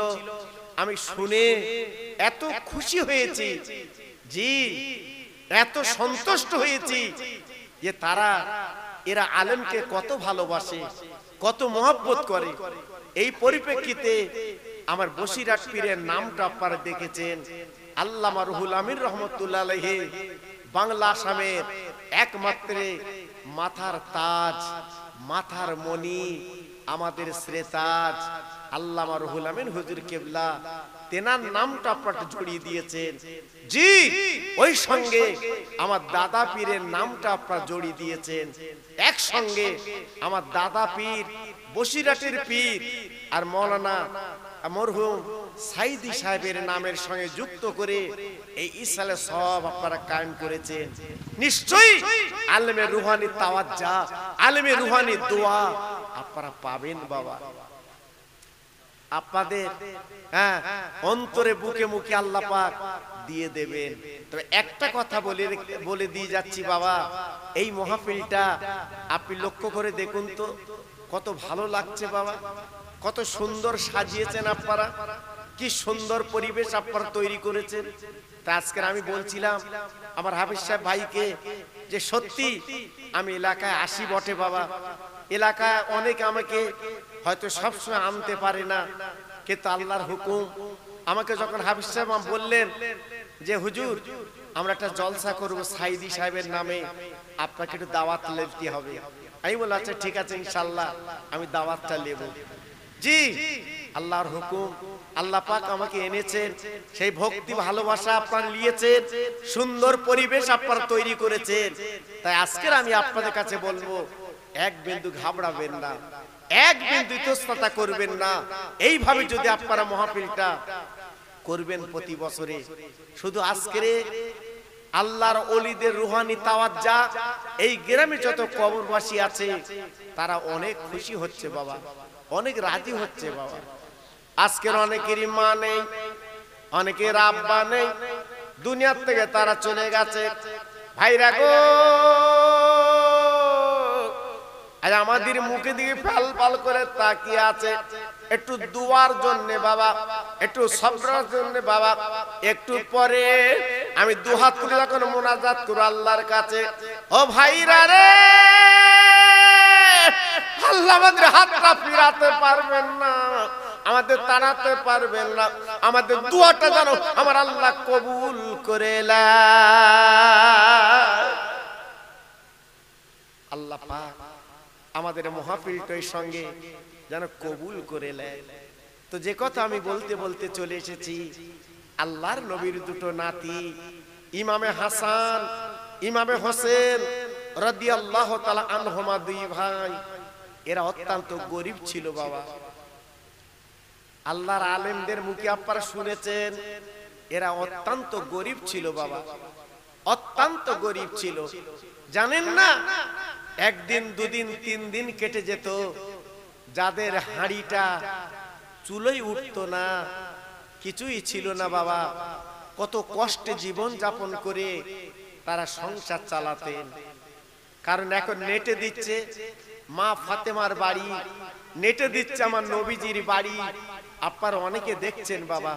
আমি শুনে এত খুশি হয়েছি, জি এত সন্তুষ্ট হয়েছি যে এরা আলেমকে কত ভালোবাসে, কত মহব্বত করে। এই পরিপ্রেক্ষিতে আমার বসিরহাট পীরের নামটা আপনারা দেখেছেন, আল্লামা রুহুল আমিন রহমতুল্লাহ আলাইহি, বাংলা আসামের একমাত্র মাথার তাজ, মাথার মণি, আমাদের শ্রেতাজ আল্লামা রুহুল আমিন হুজুর কেবলা, তেনার নামটা আপনারা জড়িয়ে দিয়েছেন। জি ওই সঙ্গে আমার দাদা পীরের নামটা আপনারা জড়িয়ে দিয়েছেন। একসঙ্গে আমার দাদা পীর, বসিরহাটের পীর আর মাওলানা মরহুম সাইদি সাহেবের নামের সঙ্গে যুক্ত করে এই ইসালে সব আপনারা কায়েম করেছেন। নিশ্চয়ই আলেমে রুহানি তাওয়াজ্জা, আলেমে রুহানি দোয়া আপনারা পাবেন বাবা। আপনাদের অন্তরে বুকে মুখে আল্লাহ পাক দিয়ে দেবেন। তবে একটা কথা বলে দিয়ে যাচ্ছি বাবা, এই মাহফিলটা আপনি লক্ষ্য করে দেখুন তো কত ভালো লাগছে বাবা, কত সুন্দর সাজিয়েছেন আপনারা, কি সুন্দর পরিবেশ আপনারা তৈরি করেছেন। তা আজকে আমি বলছিলাম আমার হাফেজ সাহেব ভাইকে যে সত্যি আমি এলাকায় আসি বটে বাবা, এলাকায় অনেকে আমাকে হয়তো সবসময় আনতে পারে না, কিন্তু আল্লাহর হুকুম আমাকে যখন হাফিজ সাহেব বললেন যে হুজুর আমরা একটা জলসা করব সাইদি সাহেবের নামে, আপনাকে একটু দাওয়াত নিতে হবে। আমি বললাম আচ্ছা ঠিক আছে ইনশাআল্লাহ আমি দাওয়াতটা নেব। জি, আল্লাহর হুকুম, আল্লাহ পাক আমাকে এনেছেন, সেই ভক্তি ভালোবাসা আপনারা নিয়েছেন, সুন্দর পরিবেশ আপনারা তৈরি করেছেন। তাই আজকে আমি আপনাদের কাছে বলবো এক বিন্দু ঘাবড়াবেন না, এক বিন্দু ইতস্ততা করবেন না। এইভাবে যদি আপনারা মাহফিলটা করবেন প্রতি বছরে, শুধু আজকের আল্লাহর ওলিদের রুহানি তাওয়াজ্জা এই গ্রামে যত কবরবাসী আছে তারা অনেক খুশি হচ্ছে বাবা, অনেক রাজি হচ্ছে বাবা। আজকের অনেকেরই মা নেই, অনেকের আব্বা নেই, দুনিয়ার থেকে তারা চলে গেছে। ভাইরা গো, আজ আমাদের মুখে দিকে ফাল ফাল করে তাকিয়ে আছে, একটু দুয়ার জন্য বাবা, একটু সবরার জন্য বাবা। একটু পরে আমি দুহাত তুলে যখন মোনাজাত করব আল্লাহর কাছে, ও ভাইরা রে, আল্লাহ আমাদের হাতটা ফিরাতে পারবেন না, আমাদের তাড়াতে পারবেন না, আমাদের দুয়াটা যেন আমার আল্লাহ কবুল করে আল্লাহ পাক আমাদের মাহফিলটার সঙ্গে যেন কবুল করে নেয়। তো যে কথা আমি বলতে বলতে চলে এসেছি, আল্লাহর নবীর দুটো নাতি ইমামে হাসান ইমামে হোসেন রাদিয়াল্লাহু তাআলা আনহুমা, দুই ভাই, এরা অত্যন্ত গরিব ছিল বাবা। আল্লাহর আলেমদের মুখে আপনারা শুনেছেন, এরা অত্যন্ত গরিব ছিল বাবা, অত্যন্ত গরিব ছিল। জানেন না, একদিন দুদিন তিন দিন কেটে যেত, যাদের হাঁড়িটা চুলোই উঠতো না, কিছুই ছিল না বাবা, কত কষ্টে জীবন যাপন করে তারা সংসার চালাতেন। কারণ এখন নেটে দিচ্ছে মা ফাতেমার বাড়ি, নেটে দিচ্ছে আমার নবীজির বাড়ি, আপনারা অনেকে দেখছেন বাবা,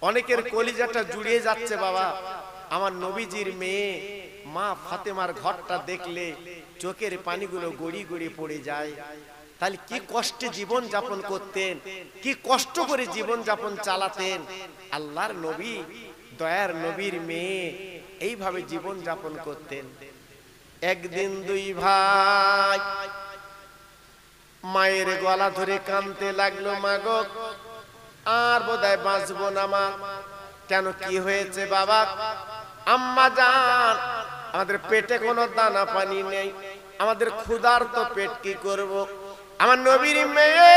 অনেকের কলিজাটা জুড়িয়ে যাচ্ছে বাবা। আমার নবীজির মেয়ে মা ফাতেমার ঘরটা দেখলে চোখের পানিগুলো গড়ি গড়ি পড়ে যায়। তাহলে কি কষ্টে জীবন যাপন করতেন, কি কষ্ট করে জীবন যাপন চালাতেন। আল্লাহর নবী, দয়ার নবীর মেয়ে এইভাবে জীবন যাপন করতেন। একদিন দুই ভাই মায়ের গলা ধরে কাঁদতে লাগলো, মা গো আর বোধহয় বাঁচবো না মা। কেন, কি হয়েছে বাবা? আম্মা জান, আমাদের পেটে কোনো দানা পানি নেই, আমাদের ক্ষুধার্ত পেট কি করব। আমার নবীর মেয়ে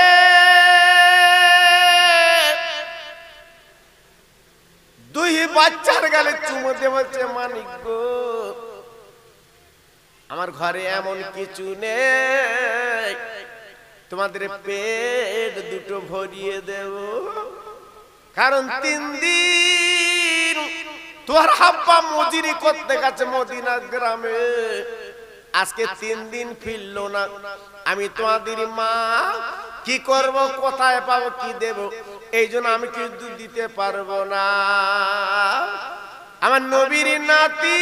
দুই বাচ্চার গালে চুমো দিয়ে বলছে, মানিক গো, আমার ঘরে এমন কিছু নেই, তোমাদের পেট দুটো ভরিয়ে দেব। কারণ 3 দিন তোমার হাব্বা মজুরি করতে গেছে মদিনা গ্রামে, আজকে 3 দিন ফিরলো না। আমি তোমাদের মা কি করব, কোথায় পাবো, কি দেব? এই জন্য আমি কিছু দিতে পারবো না। আমার নবীর নাতি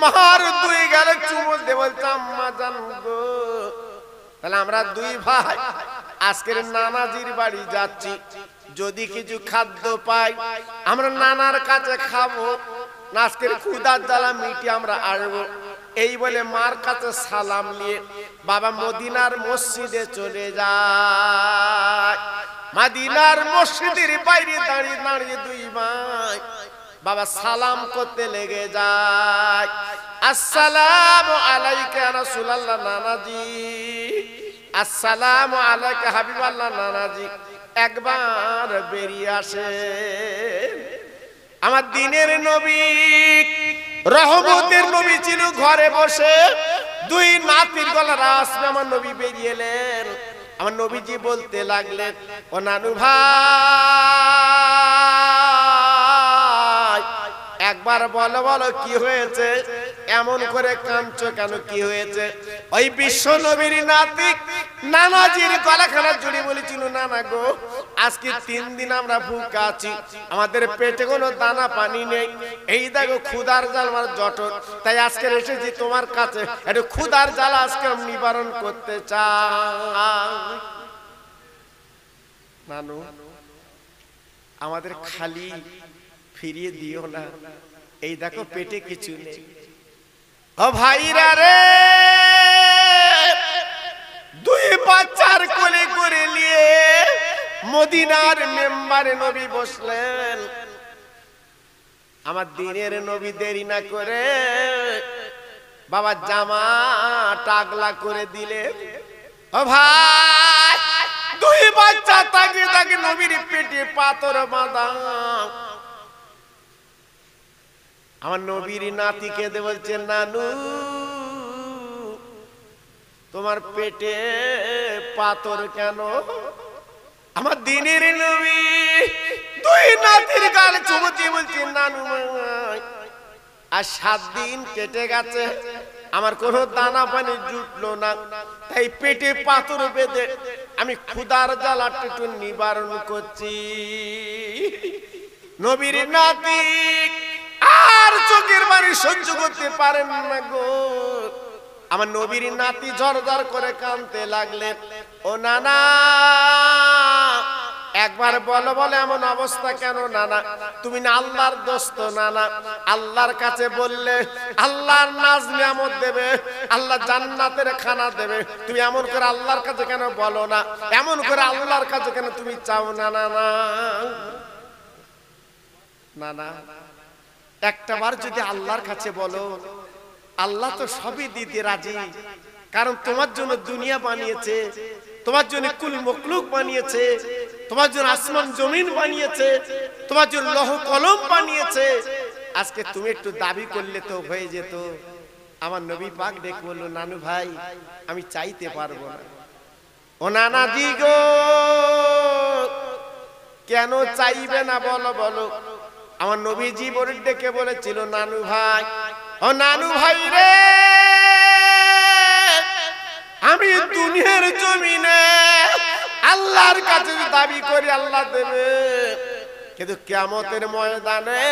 মার দুই গালে চুমো দিয়ে বলছে, আম্মা জান গো, তাহলে আমরা দুই ভাই আজকের নানাজির বাড়ি যাচ্ছি, যদি কিছু খাদ্য পাই আমরা নানার কাছে খাবো, আজকের ক্ষুধার জ্বালা মিটি আমরা আসবো। এই বলে মার কাছে সালাম নিয়ে বাবা মদিনার মসজিদে চলে যায়। মদিনার মসজিদের বাইরে দাঁড়িয়ে দাঁড়িয়ে দুই ভাই বাবা সালাম করতে লেগে যায়। আসসালামু আলাইকা ইয়া রাসূলুল্লাহ নানাজি, আসসালামু আলাইকা হাবিবাল্লাহ নানাজি। একবার বেরিয়ে আসে আমার দিনের নবী, রহমতের নবী ছিল, ঘরে বসে দুই নাতির গলার আসবে আমার নবী বেরিয়ে এলেন। আমার নবীজি বলতে লাগলেন, ও নানু ভাই, একবার বলো বলো কি হয়েছে, এমন করে কাঁদছো কেন, কি হয়েছে? ওই বিশ্ব নবীর নাতি নানাজির গলাখানা জুড়ে বলেছিল, নানা গো আজকে 3 দিন আমরা ভুকা আছি, আমাদের পেটে কোনো দানা পানি নেই, এই দেখো ক্ষুধার জ্বালা আমার জঠর, তাই আজকে এসেছি তোমার কাছে, একটু ক্ষুধার জ্বালা আজকে আমি নিবারণ করতে চাই। নানু আমাদের খালি ফিরিয়ে দিও না, এই দেখো পেটে কিছু নেই। ও ভাইরা রে, 2 বাচ্চার কোলে করে নিয়ে মদিনার মেম্বারে নবী বসলেন। আমার দিনের নবী দেরি না করে বাবা জামা টাগলা করে দিলেন। ও ভাই, 2 বাচ্চা তাকে তাকে নবীর পেটে পাথর বাঁধা। আমার নবীর নাতিকে দে বলছে, নানু তোমার পেটে পাথর কেন? আমার দিনের নবী 2 নাতির গাল চুমুতে বলছে, নানু আর 7 দিন কেটে গেছে, আমার কোনো দানা পানি জুটলো না, তাই পেটে পাথর বেঁধে আমি ক্ষুধার জ্বালাটা একটু নিবারণ করছি। নবীর নাতি আর চোখের বাড়ি সহ্য করতে পারেন না গো। আমার নবীর নাতি ঝরঝর করে কাঁদতে লাগলেন। ও নানা একবার বলো, বলে এমন অবস্থা কেন নানা? তুমি না আল্লাহর দোস্ত নানা, আল্লাহর কাছে বললে আল্লাহর নাজ নিয়ামত দেবে, আল্লাহ জান্নাতের খানা দেবে, তুমি এমন করে আল্লাহর কাছে কেন বলো না? এমন করে আল্লাহর কাছে কেন তুমি চাও না? নানা নানা একটা বার যদি আল্লাহর কাছে বলো, আল্লাহ তো সবই দিতে রাজি, কারণ তোমার জন্য দুনিয়া বানিয়েছে, তোমার জন্য কুল মখলুক বানিয়েছে, তোমার জন্য আসমান জমিন বানিয়েছে, তোমার জন্য লৌহ কলম বানিয়েছে। আজকে তুমি একটু দাবি করলে তো হয়ে যেত। আমার নবী পাক ডেকে বলল, নানু ভাই আমি চাইতে পারবো না। ও নানা জি গো, কেন চাইবে না বলো বলো? আমার নবীজি বলে ডেকে বলেছিল, নানু ভাই, ও নানু ভাই রে, আমি দুনিয়ার জমিনে আল্লাহর কাছে দাবি করি আল্লাহ দেবে, কিন্তু কিয়ামতের ময়দানে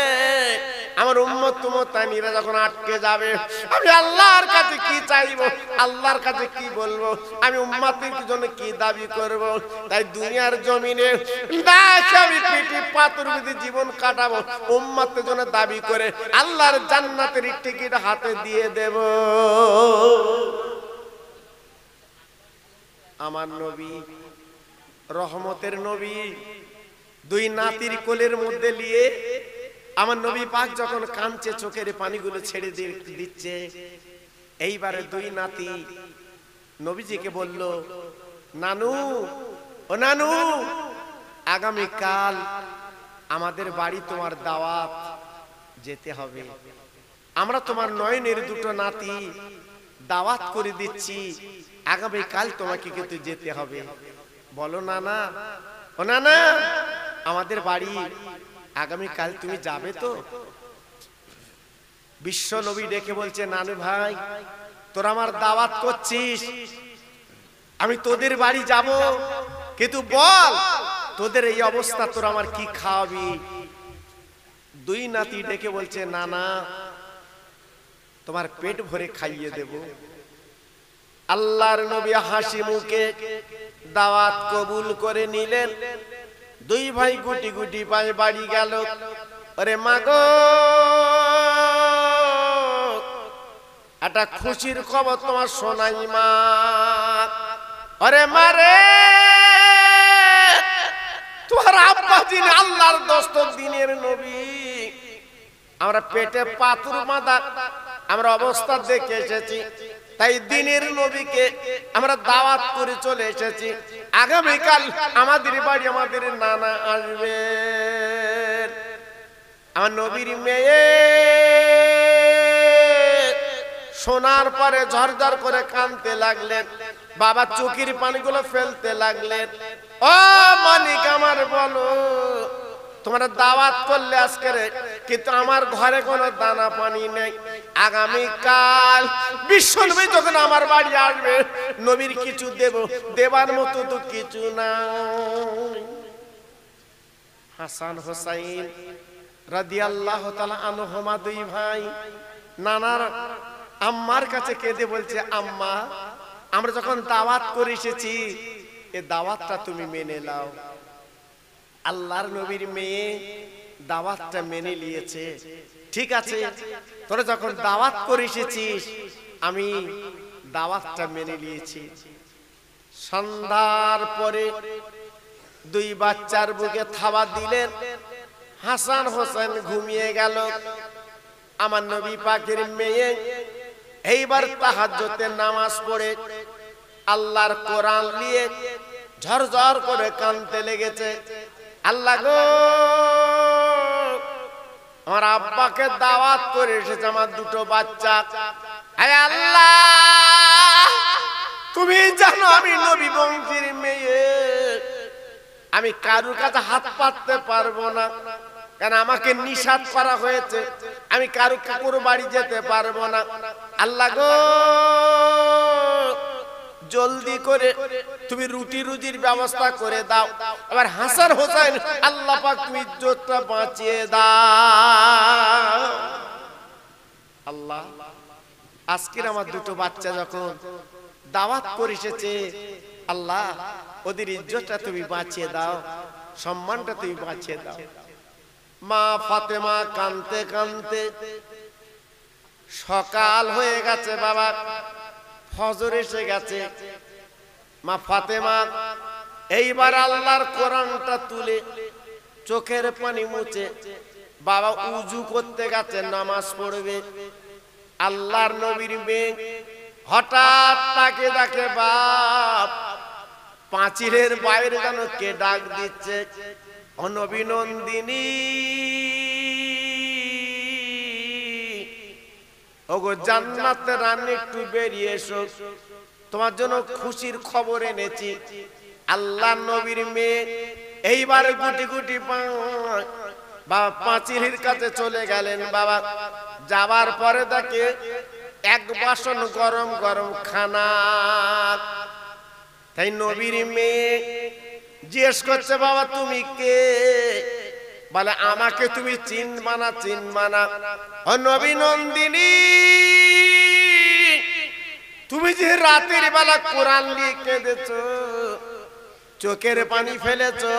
আমার উম্মত উম্মতানিরা যখন আটকে যাবে, আমি আল্লাহর কাছে কি চাইবো, আল্লাহর কাছে কি বলবো, আমি উম্মতের জন্য কি দাবি করব? তাই দুনিয়ার জমিনে আমি পিঠে পাথর বেঁধে জীবন কাটাবো, উম্মতের জন্য দাবি করে আল্লাহর জান্নাতের টিকিট হাতে দিয়ে দেব। আমার নবী রহমতের নবী 2 নাতির কোলের মধ্যে নিয়ে আমার নবী পাক যখন কাঁদছে, চোখের পানিগুলো ছেড়ে দিচ্ছে, এইবারে 2 নাতি নবীজিকে বলল, নানু ও নানু, আগামী কাল আমাদের বাড়ি তোমার দাওয়াত, যেতে হবে, আমরা তোমার নয়নের 2 নাতি দাওয়াত করে দিচ্ছি, আগামী কাল তোমাকে কিন্তু যেতে হবে। বলো নানা, ও নানা আমাদের বাড়ি আগামী কাল তুমি যাবে তো? বিশ্ব নবী ডেকে বলছে, নানু ভাই তোরা আমার দাওয়াত করছিস, আমি তোদের বাড়ি যাব, কিন্তু বল তোদের এই অবস্থা, তোরা আমার কি খাওয়াবি? 2 নাতি ডেকে বলছে, নানা তোমার পেট ভরে খাইয়ে দেব। আল্লাহর নবী হাসি মুখে দাওয়াত কবুল করে নিলেন। 2 ভাই গুটি গুটি পায়ে বাড়ি গেল। আরে মাগো, একটা খুশির খবর তোমার শোনাই মা। আরে মারে, তোমার আব্বা যিনি আল্লাহর দোস্ত দিনের নবী, আমরা পেটে পাথর বাঁধা আমরা অবস্থা দেখে এসেছি, তাই দিনের নবীকে আমরা দাওয়াত করে চলে এসেছি, আগামীকাল আমাদের বাড়ি আমাদের নানা আসবে। আমার নবীর মেয়ে শোনার পরে ঝরঝর করে কাঁদতে লাগলেন, বাবা চোখের পানিগুলো ফেলতে লাগলেন। ও মানিক আমার বলো, তোমরা দাওয়াত করলে আজকে, কিন্তু আমার ঘরে কোনো দানা পানি নেই, আগামীকাল বিশ্ব নবী যখন আমার বাড়ি আসবে, নবীর কিছু দেব, দেবার মতো তো কিছু নাই। হাসান হোসাইন রাদিয়াল্লাহু তাআলা আনহুমা দুই ভাই নানার আম্মার কাছে কেঁদে বলছে, আম্মা আমরা যখন দাওয়াত করে এসেছি এই দাওয়াতটা তুমি মেনে নাও। আল্লাহর নবীর মেয়ে দাওয়াতটা মেনে নিয়েছে, ঠিক আছে তোরা যখন দাওয়াত করে এসেছিস আমি দাওয়াতটা মেনে নিয়েছি। সন্ধ্যার পরে দুই বাচ্চার বুকে থাবা দিলেন, হাসান হোসেন ঘুমিয়ে গেল। আমার নবী পাকের মেয়ে এইবার তাহাজ্জুদে নামাজ পড়ে আল্লাহর কোরআন নিয়ে ঝরঝর করে কাঁদতে লেগেছে। আল্লাহ গো, আমার আব্বাকে দাওয়াত করে এসেছে আমার দুটো বাচ্চা, আয় আল্লাহ তুমি জানো আমি নবী বংশের মেয়ে, আমি কারুর কাছে হাত পাততে পারবো না, কারণ আমাকে নিষেধ করা হয়েছে, আমি কারুর বাড়ি যেতে পারবো না। আল্লাহ গো জলদি করে তুমি রুটি রুজির ব্যবস্থা করে দাও। এবার হাসান হোসেন আল্লাহ পাক তুমি ইজ্জতটা বাঁচিয়ে দাও। আল্লাহ আজকের আমার দুটো বাচ্চা যখন দাওয়াত করে এসেছে, আল্লাহ ওদের ইজ্জতটা তুমি বাঁচিয়ে দাও, সম্মানটা তুমি বাঁচিয়ে দাও। মা ফাতেমা কাঁদতে কাঁদতে, সকাল হয়ে গেছে বাবা, ফজর এসে গেছে। মা ফাতেমা এইবার আল্লাহর কোরআনটা তুলে চোখের পানি মুছে বাবা উজু করতে গেছে, নামাজ পড়বে। আল্লাহর নবীর মেয়ে হঠাৎ তাকে দেখে বাপ পাঁচিলের বাইরে যেন কে ডাক দিচ্ছে, ও নবী নন্দিনী, ওগো জান্নাতের রানী একটু বেরিয়ে এসো, তোমার জন্য খুশির খবর এনেছি। আল্লাহ নবীর মেয়ে এইবার গুটি গুটি বাবা পাঁচিলের কাছে চলে গেলেন। বাবা যাবার পরে দেখে এক বাসন গরম গরম খানা। তাই নবীর মেয়ে জিজ্ঞেস করছে, বাবা তুমি কে? বলে আমাকে তুমি চিনবা না, চিনবা না। ও নবী নন্দিনী, তুমি যে রাতের বেলা কোরআন নিয়ে কেঁদেছো, চোখের পানি ফেলেছো,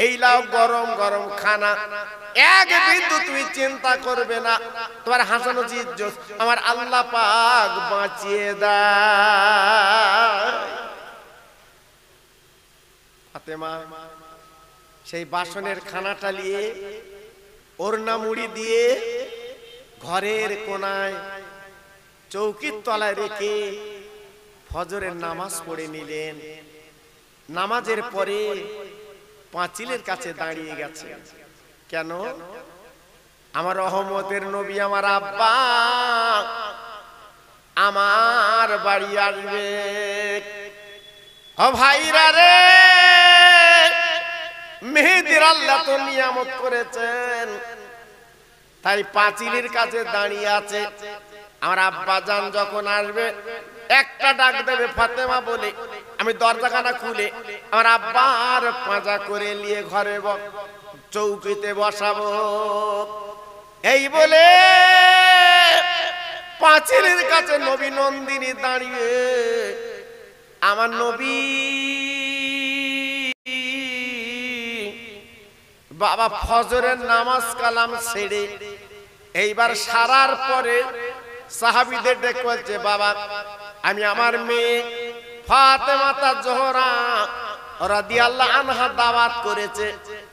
এই লাও গরম গরম খানা, এক বিন্দু তুমি চিন্তা করবে না, তোমার হাসানো ইজ্জত আমার আল্লাহ পাক বাঁচিয়ে দেয়। ফাতেমা সেই বাসনের খানাটা নিয়ে ওড়না মুড়ি দিয়ে ঘরের কোনায় চৌকির তলায় রেখে ফজরের নামাজ পড়ে নিলেন। নামাজের পরে পাঁচিলের কাছে দাঁড়িয়ে গেছে। কেন? আমার রহমতের নবী আমার আব্বা আমার বাড়ি আসবে। ও ভাইরা রে, মেহেদির আল্লাহ তো নিয়ামত করেছেন, তাই পাঁচিলের কাছে দাঁড়িয়ে আছে। আমার আব্বা জান যখন আসবে একটা ডাক দেবে ফাতেমা বলে, আমি দরজাখানা খুলে আমার আব্বার পাঁজা করে নিয়ে ঘরে চৌকিতে বসাবো। এই বলে পাঁচিলের কাছে নবী নন্দিনী দাঁড়িয়ে আমার নবী বাবা ফজরের নামাজ কালাম ছেড়ে এইবার সারার পরে সাহাবীদের ডেকে বলছে, বাবা আমি আমার মেয়ে ফাতেমা জোহরা রাদিয়াল্লাহু আনহা দাওয়াত করেছে,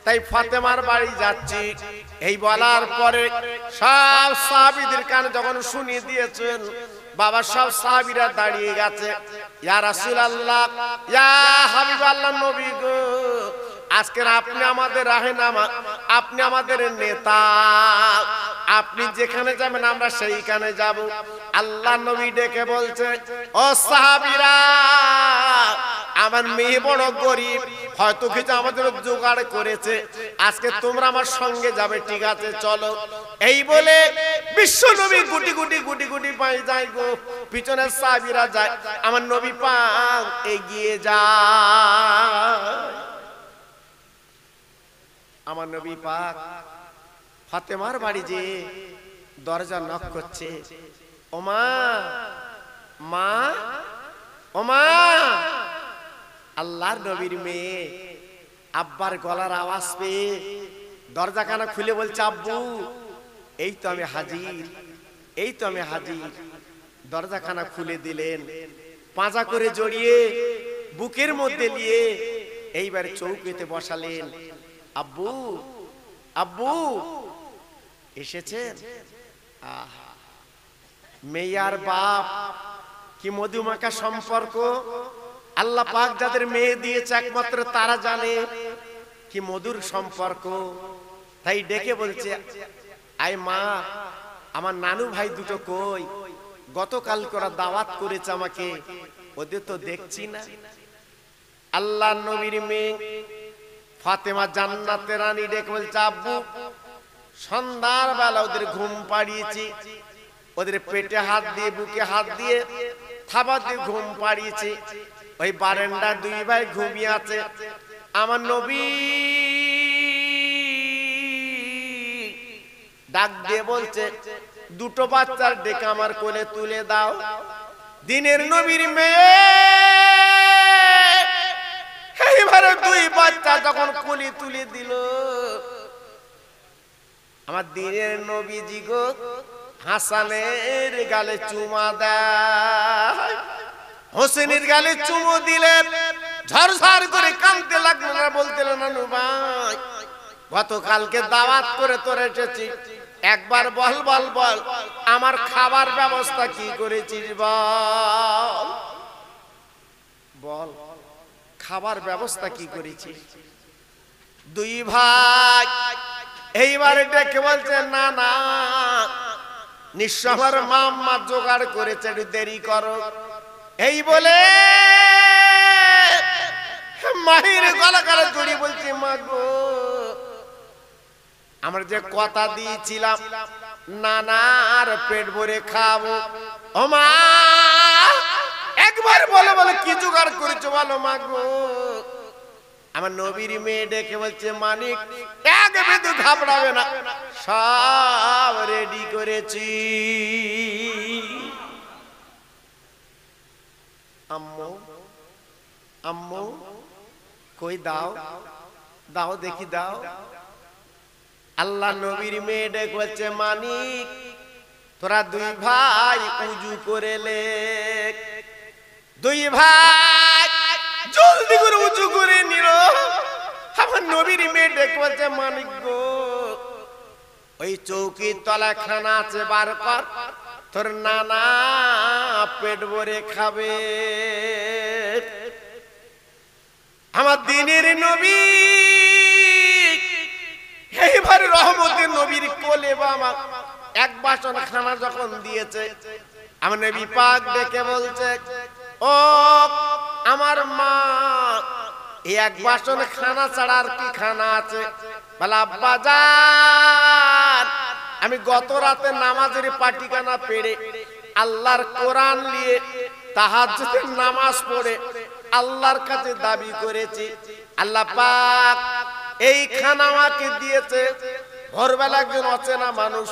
তাই ফাতেমার বাড়ি যাচ্ছি। এই বলার পরে সব সাহাবীদের কানে যখন শুনিয়ে দিয়েছেন, বাবা সব সাহাবীরা দাঁড়িয়ে গেছে। ইয়া রাসূলুল্লাহ, ইয়া হাবিবাল্লাহ নবী গো, আজকের আপনি আমাদের রাহেনামা, আপনি আমাদের নেতা, আপনি যেখানে যাবেন আমরা সেইখানে যাব। আল্লাহ নবী ডেকে বলছে, ও সাহাবীরা, আমার মেয়ে বড় গরিব, হয়তো কিছু আমাদের জোগাড় করেছে, আজকে তোমরা আমার সঙ্গে যাবে, ঠিক আছে চলো। এই বলে বিশ্ব নবী গুটি গুটি গুটি গুটি পায়ে যায় গো, পিছনে সাহাবীরা যায়, আমার নবী পাক এগিয়ে যায়। আমার নবী পাক ফাতেমার বাড়ি যে দরজা নক করছে, ওমা মা, ওমা। আল্লাহর নবীর মেয়ে আব্বার গলার আওয়াজ পেয়ে দরজাখানা খুলে বলছে, আব্বু এই তো আমি হাজির, এই তো আমি হাজির। দরজাখানা খুলে দিলেন, পাঁজা করে জড়িয়ে বুকের মধ্যে নিয়ে এইবার চৌকিতে বসালেন। আব্বু, আব্বু এসেছেন? মেয়ে আর বাপ কি মধুমাখা সম্পর্ক। আল্লাহ পাক যাদের মেয়ে দিয়েছে একমাত্র তারা জানে কি মধুর সম্পর্ক। তাই ডেকে বলছে, আয় মা, আমার নানু ভাই দুটো কই? গতকাল করা দাওয়াত করেছে আমাকে, ওদের তো দেখছি না। আল্লাহ নবীর মেয়ে ফাতেমা জান্নাতের রানী ডেকে বলছে, আব্বু সন্ধ্যার বেলা ওদের ঘুম পাড়িয়েছি, ওদের পেটে হাত দিয়ে বুকে হাত দিয়ে থাবা দিয়ে ঘুম পাড়িয়েছি। ওই বারান্দা দুই ভাই ঘুমিয়ে আছে। আমার নবী ডাক দিয়ে বলছে, দুটো বাচ্চার ডেকে আমার কোলে তুলে দাও। দিনের নবীর মেয়ে এইবারে দুই বাচ্চা যখন কোলে তুলে দিল, আমার দিনের নবীজি গো হাসানের গালে চুমা দেয়, হোসেনের গালে চুমো দিলেন। ঝরঝর করে কাঁদতে লাগলেন আর বলতেন, নানু ভাই গতকালকে দাওয়াত করে তোর এসেছি, একবার বল বল বল আমার খাবার ব্যবস্থা কি করেছিস বল, বল খাবার ব্যবস্থা কি করেছিস? দুই ভাই এইবারে ডেকে বলছে, না না নিশ্চয় আমার মাম্মা জোগাড় করেছে, একটু দেরি করো। এই বলে মাহির গলা কারে জড়িয়ে বলছে, মা গো আমরা যে কথা দিয়েছিলাম নানার পেট ভরে খাবো, ও মা একবার বলে বলে কি জোগাড় করেছো বলো মা গো। আমার নবীর মেয়ে ডেকে বলছে, মানিক এক বিন্দু ঘাবড়াবে না, সব রেডি করেছি। আম্মু, আম্মু কই দাও, দাও দেখি দাও। আল্লাহ নবীর মেয়ে ডেকে বলছে, মানিক তোরা দুই ভাই উজু করে লে। দুই ভাই জলদি করে উজু করে নিল। আমার নবীর মেয়ে ডেকে বলছে, মানিক গো ওই চৌকির তলা খানা আছে, বার কর, তোর নানা পেট ভরে খাবে। আমার দিনের নবী এইবার রহমতের নবীর কোলে বাবা এক বাসন খানা যখন দিয়েছে, আমার নবী পাক ডেকে বলছে, ও আমার মা এই এক বাসন খানা ছাড়া আর কি খানা আছে? বলে আব্বা জান আমি গত রাতে নামাজের পাটিখানা পেড়ে আল্লাহর কোরআন নিয়ে তাহাজ্জুদের নামাজ পড়ে আল্লাহর কাছে দাবি করেছি, আল্লাহ পাক এই খানা আমাকে দিয়েছে। ভোরবেলা একজন অচেনা মানুষ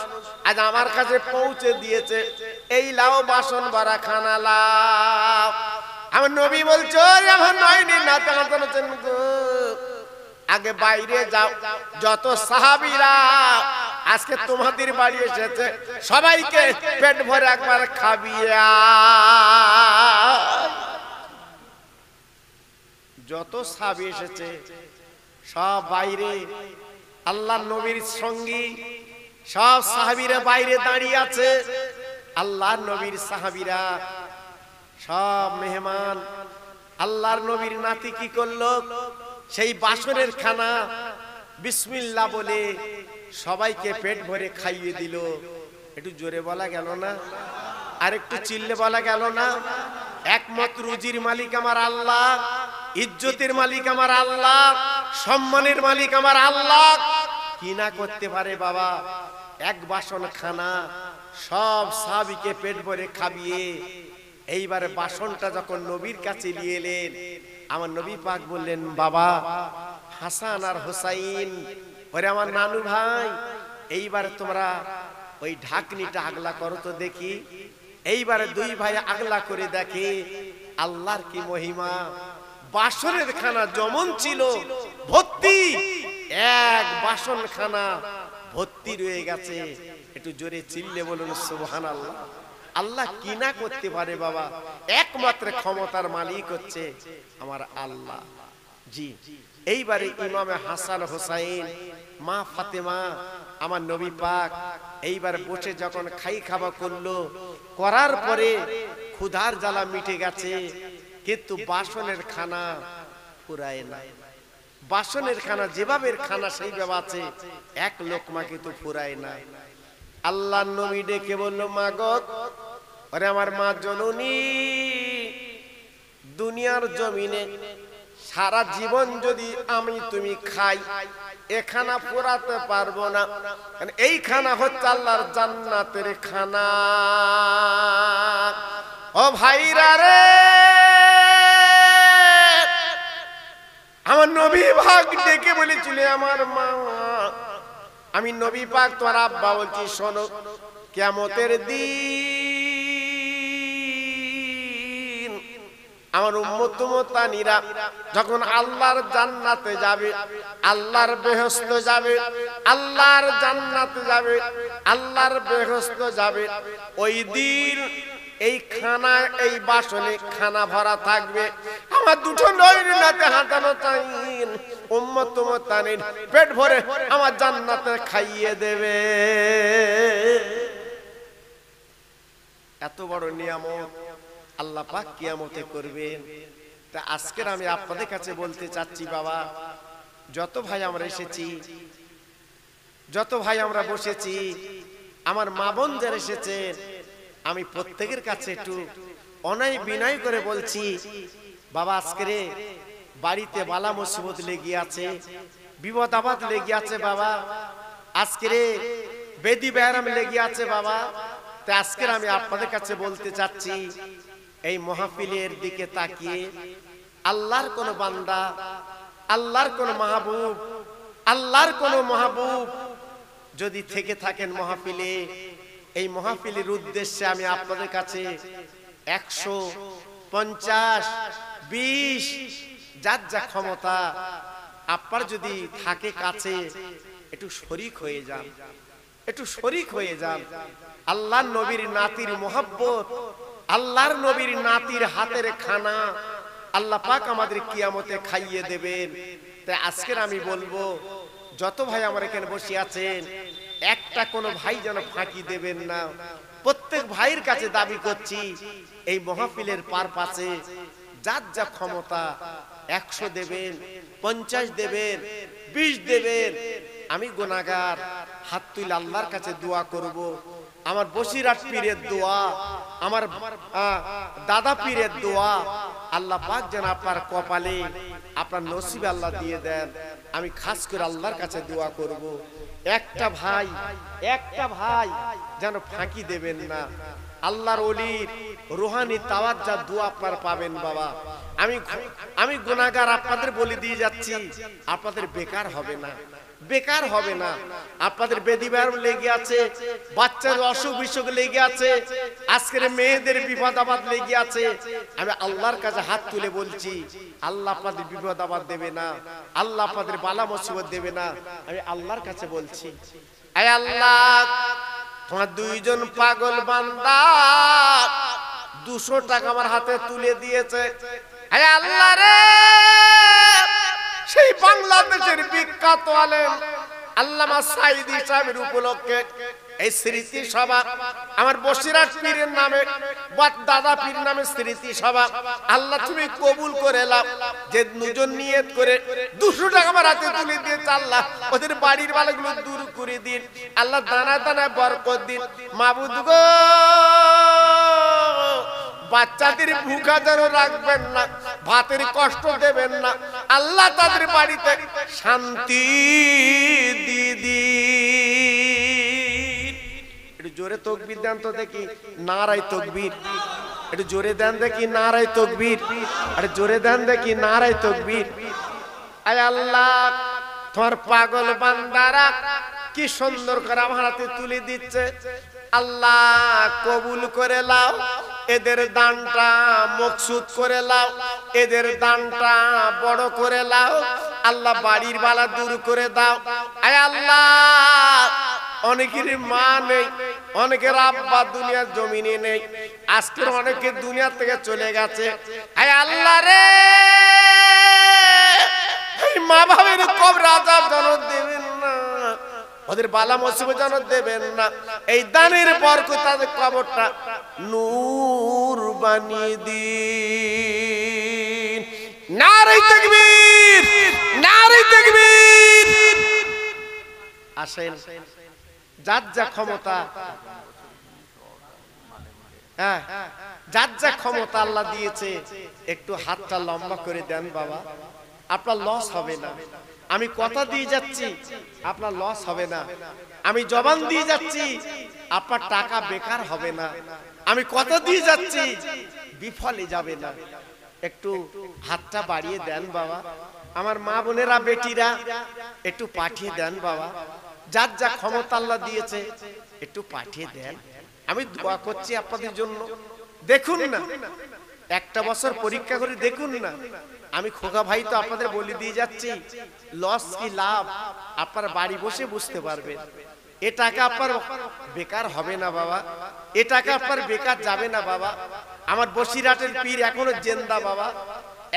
আজ আমার কাছে পৌঁছে দিয়েছে, এই লাও বাসন ভরা খানা লাও। আমার নবী বলছো, আমার নয়নি না তাঁতেন গো, আগে বাইরে যাও, যত সাহাবীরা আজকে তোমাদের বাড়ি এসেছে সবাইকে পেট ভরে একবার খাবিয়া। যত সাহাবী এসেছে সব বাইরে, আল্লাহ নবীর সঙ্গী সব সাহাবীরা বাইরে দাঁড়িয়ে আছে। আল্লাহর নবীর সাহাবীরা সব মেহমান। আল্লাহর নবীর নাতি কি করলো, সেই বাসনের খানা বিসমিল্লাহ বলে সবাইকে পেট ভরে খাইয়ে দিল। একটু জোরে বলা গেল না? আর একটু চিল্লে বলা গেল না? একমাত্র রুজির মালিক আমার আল্লাহ, ইজ্জতের মালিক আমার আল্লাহ, সম্মানের মালিক আমার আল্লাহ। কি না করতে পারে বাবা? এক বাসন খানা সব সাহাবীকে পেট ভরে খাবিয়ে এইবারে বাসনটা যখন নবীর কাছে নিয়ে এলেন, আমার নবী পাক বললেন, বাবা হাসান আর হোসাইন ওরে আমার নানু ভাই, এইবার তোমরা ওই ঢাকনিটা আগলা করো তো দেখি। এইবারে দুই ভাই আগলা করে দেখে, আল্লাহর কি মহিমা, বাসনের খানা যেমন ছিল ভর্তি, এক বাসন খানা ভর্তি রয়ে গেছে। একটু জোরে চিল্লে বলুন সুবহানাল্লাহ। আল্লাহ কি না করতে পারে বাবা, একমাত্র ক্ষমতার মালিক হচ্ছে আমার আল্লাহ। জি, এইবারে ইমামে হাসান হোসাইন, মা ফাতেমা, আমার নবী পাক এইবার বসে যখন খাই খাওয়া করলো, করার পরে ক্ষুধার জ্বালা মিটে গেছে, কিন্তু বাসনের খানা ফুরায় না। বাসনের খানা যেভাবে খানা সেইভাবে আছে, এক লোকমা কিন্তু ফুরায় না। আল্লাহ নবী ডেকে বলল, মা গো, আরে আমার মা জননী, দুনিয়ার জমিনে সারা জীবন যদি আমি তুমি খাই, এ খানা পুরাতে পারবো না। এই খানা হচ্ছে আল্লাহর জান্নাতের খানা। ও ভাইরা রে, আমার নবী পাক ডেকে বলেছিল, আমার মা, আমি নবী পাক তোমার আব্বা বলছি, শোনো, কিয়ামতের দিন আমার উম্মত উম্মতানিরা যখন আল্লাহর জান্নাতে যাবে, আল্লাহর বেহেশত যাবে, আল্লাহর জান্নাতে যাবে, আল্লাহর বেহেশত যাবে, ওই দিন এই খানা, এই বাসনে খানা ভরা থাকবে। আমার দুটো নয়নাতে হাঁটানো চাইন উম্মত উম্মতানির পেট ভরে আমার জান্নাতে খাইয়ে দেবে। এত বড় নিয়ামত আল্লাহ পাক কিয়ামতে করবেন। তা আজকের আমি আপনাদের কাছে বলতে চাচ্ছি, বাবা, যত ভাই আমরা এসেছি, যত ভাই আমরা বসেছি, আমার মা বোন যারা এসেছেন, আমি প্রত্যেকের কাছে একটু অনায় বিনয় করে বলছি, বাবা, আজকের বাড়িতে বালা মুসিবত লেগে আছে, বিপদ আপদ লেগে আছে বাবা, আজকের বেদি ব্যারাম লেগে আছে বাবা। তাই আজকের আমি আপনাদের কাছে বলতে চাচ্ছি, এই মাহফিলের দিকে তাকিয়ে আল্লাহর কোন বান্দা, আল্লাহর কোন মাহবুব, আল্লাহর কোন মাহবুব যদি থেকে থাকেন মাহফিলে, এই মাহফিলের উদ্দেশ্যে আমি আপনাদের কাছে 150, 20 যার যা ক্ষমতা আপনার যদি থাকে কাছে, একটু শরীক হয়ে যান, একটু শরীক হয়ে যান। আল্লাহর নবীর নাতির মোহাব্বত, আল্লাহর নবীর নাতির হাতের খানা আল্লাহ পাক আমাদের কিয়ামতে খাইয়ে দেবেন। তাই আজকের আমি বলবো, যত ভাই আমার এখানে বসে আছেন, একটা কোনো ভাই যেন ফাঁকি দেবেন না। প্রত্যেক ভাইয়ের কাছে দাবি করছি, এই মাহফিলের পারপাসে যার যা ক্ষমতা 100 দেবেন, 50 দেবেন, 20 দেবেন। আমি গুনাহগার, হাত তুলে আল্লাহর কাছে দোয়া করব। আমার বসিরহাট পীরের দোয়া, আমার দাদা পীরের দোয়া, আল্লাহ পাক যেন আপনার কপালে, আপনার নসিবে আল্লাহ দিয়ে দেন। আমি খাস করে আল্লাহর কাছে দোয়া করব, একটা ভাই যেন ফাঁকি দেবেন না। আল্লাহর ওলির রুহানি তাওয়াজ্জুহ দোয়া আপনারা পাবেন বাবা। আমি গুনাহগার, আপনাদের বলে দিয়ে যাচ্ছি, আপনাদের বেকার হবে না, বেকার হবে না। আপনাদের বেদি ব্যারাম লেগে আছে, বাচ্চার অসুখ বিসুখ লেগে আছে, আজকের মেয়েদের বিপদ আপদ লেগে আছে। আমি আল্লাহর কাছে হাত তুলে বলছি, আল্লাহ আপনাদের বিপদ আপদ দেবে না, আল্লাহ আপনাদের বালা মুসিবত দেবে না। আমি আল্লাহর কাছে বলছি, আয় আল্লাহ, তোমার দুইজন পাগল বান্দা 200 টাকা আমার হাতে তুলে দিয়েছে। আয় আল্লাহ রে, সেই বাংলাদেশের বিখ্যাত আলেম আল্লামা সাঈদী সাহেবের উপলক্ষে এই স্মৃতি সভা, আমার বসিরহাট পীরের নামে, দাদা পীর নামে স্মৃতি সভা আল্লাহ তুমি কবুল করে নাও। যে দুজন নিয়ত করে 200 টাকা আমার হাতে তুলে দিয়েছে, আল্লাহ ওদের বাড়ির বালাগুলো দূর করে দিন, আল্লাহ দানা দানা বরকত দিন। মাবুদ গো, বাচ্চাদের ভুখা যেন রাখবেন না, ভাতের কষ্ট দেবেন না, আল্লাহ তাদের বাড়িতে শান্তি দিদি। একটু জোরে তাকবীর দেন তো দেখি, নারায়ে তাকবীর। একটু জোরে দেন দেখি, নারায়ে তাকবীর। আরে জোরে দেন দেখি, নারায়ে তাকবীর। আয় আল্লাহ, তোমার পাগল বান্দারা কি সুন্দর করে আমার হাতে তুলে দিচ্ছে। আল্লাহ কবুল করে লাও, এদের দানটা মকসুদ করে লাও, এদের দানটা বড় করে লাও। আল্লাহ বাড়ির বালা দূর করে দাও। আয় আল্লাহ, অনেকের মা নেই, অনেকের আব্বা দুনিয়ার জমিনে নেই, আজকের অনেকে দুনিয়া থেকে চলে গেছে। আয় আল্লাহ রে, মা বাবার কবর আযাব যেন দেবেন না, ওদের বালা মুসিবত যেন দেবেন না। এই দানের বরকত তাদের কবরটা নূর বানিয়ে দিন। নারে তাকবীর, নারে তাকবীর। আসেন, যার যা ক্ষমতা, হ্যাঁ যার যা ক্ষমতা আল্লাহ দিয়েছে, একটু হাতটা লম্বা করে দেন বাবা, আপনার লস হবে না। আমি কথা দিয়ে যাচ্ছি, আপনার লস হবে না। আমি জবান দিয়ে যাচ্ছি, আপনার টাকা বেকার হবে না। আমি কথা দিয়ে যাচ্ছি, বিফলে যাবে না। একটু হাতটা বাড়িয়ে দেন বাবা। আমার মা বোনেরা বেটিরা একটু পাঠিয়ে দেন বাবা। যার যা ক্ষমতা আল্লাহ দিয়েছে একটু পাঠিয়ে দেন। আমি দোয়া করছি আপনাদের জন্য। দেখুন না, একটা বছর পরীক্ষা করে দেখুন না। আমি খোকা ভাই তো আপনাদের বলে দিয়ে যাচ্ছি, লস কি লাভ আপনার বাড়ি বসে বুঝতে পারবেন। এ টাকা আপনার বেকার হবে না বাবা, এ টাকা আপনার বেকার যাবে না বাবা। আমার বসিরহাটের পীর এখনো জিন্দা বাবা,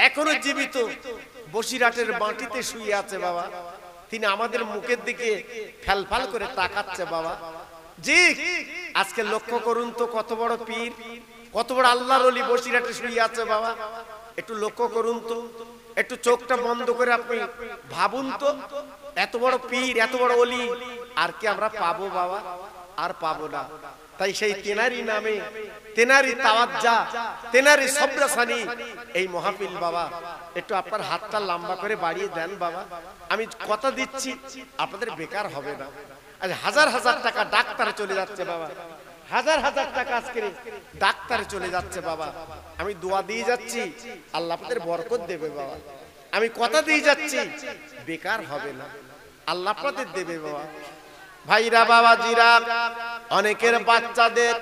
এখনো জীবিত, বসিরহাটের মাটিতে শুয়ে আছে বাবা। তিনি আমাদের মুখের দিকে ফ্যালফাল করে তাকাচ্ছে বাবা। জি, আজকে লক্ষ্য করুন তো, কত বড় পীর, কত বড় আল্লাহর ওলি বসিরহাটে শুয়ে আছে বাবা। একটু লক্ষ্য করুন তো, একটু চোখটা বন্ধ করে আপনি ভাবুন তো, এত বড় পীর, এত বড় ওলি আর কি আমরা পাবো বাবা? আর পাবো না। তাই সেই তেনারি নামে, তেনারি তাওয়াজ্জা, তেনারি সব্রাসানি এই মাহফিল বাবা, একটু আপনার হাতটা লম্বা করে বাড়িয়ে দেন বাবা। আমি কথা দিচ্ছি আপনাদের বেকার হবে না। আজ হাজার হাজার টাকা ডাক্তারে চলে যাচ্ছে বাবা, হাজার হাজার টাকা আজকে ডাক্তারে চলে যাচ্ছে বাবা। আমি দোয়া দিয়ে যাচ্ছি, আল্লাহ আপনাদের বরকত দেবে বাবা। আমি কথা দিয়ে যাচ্ছি, বেকার হবে না, আল্লাহ আপনাদের দেবে বাবা। ভাইরা বাবা জিরা, অনেকের বাচ্চাদের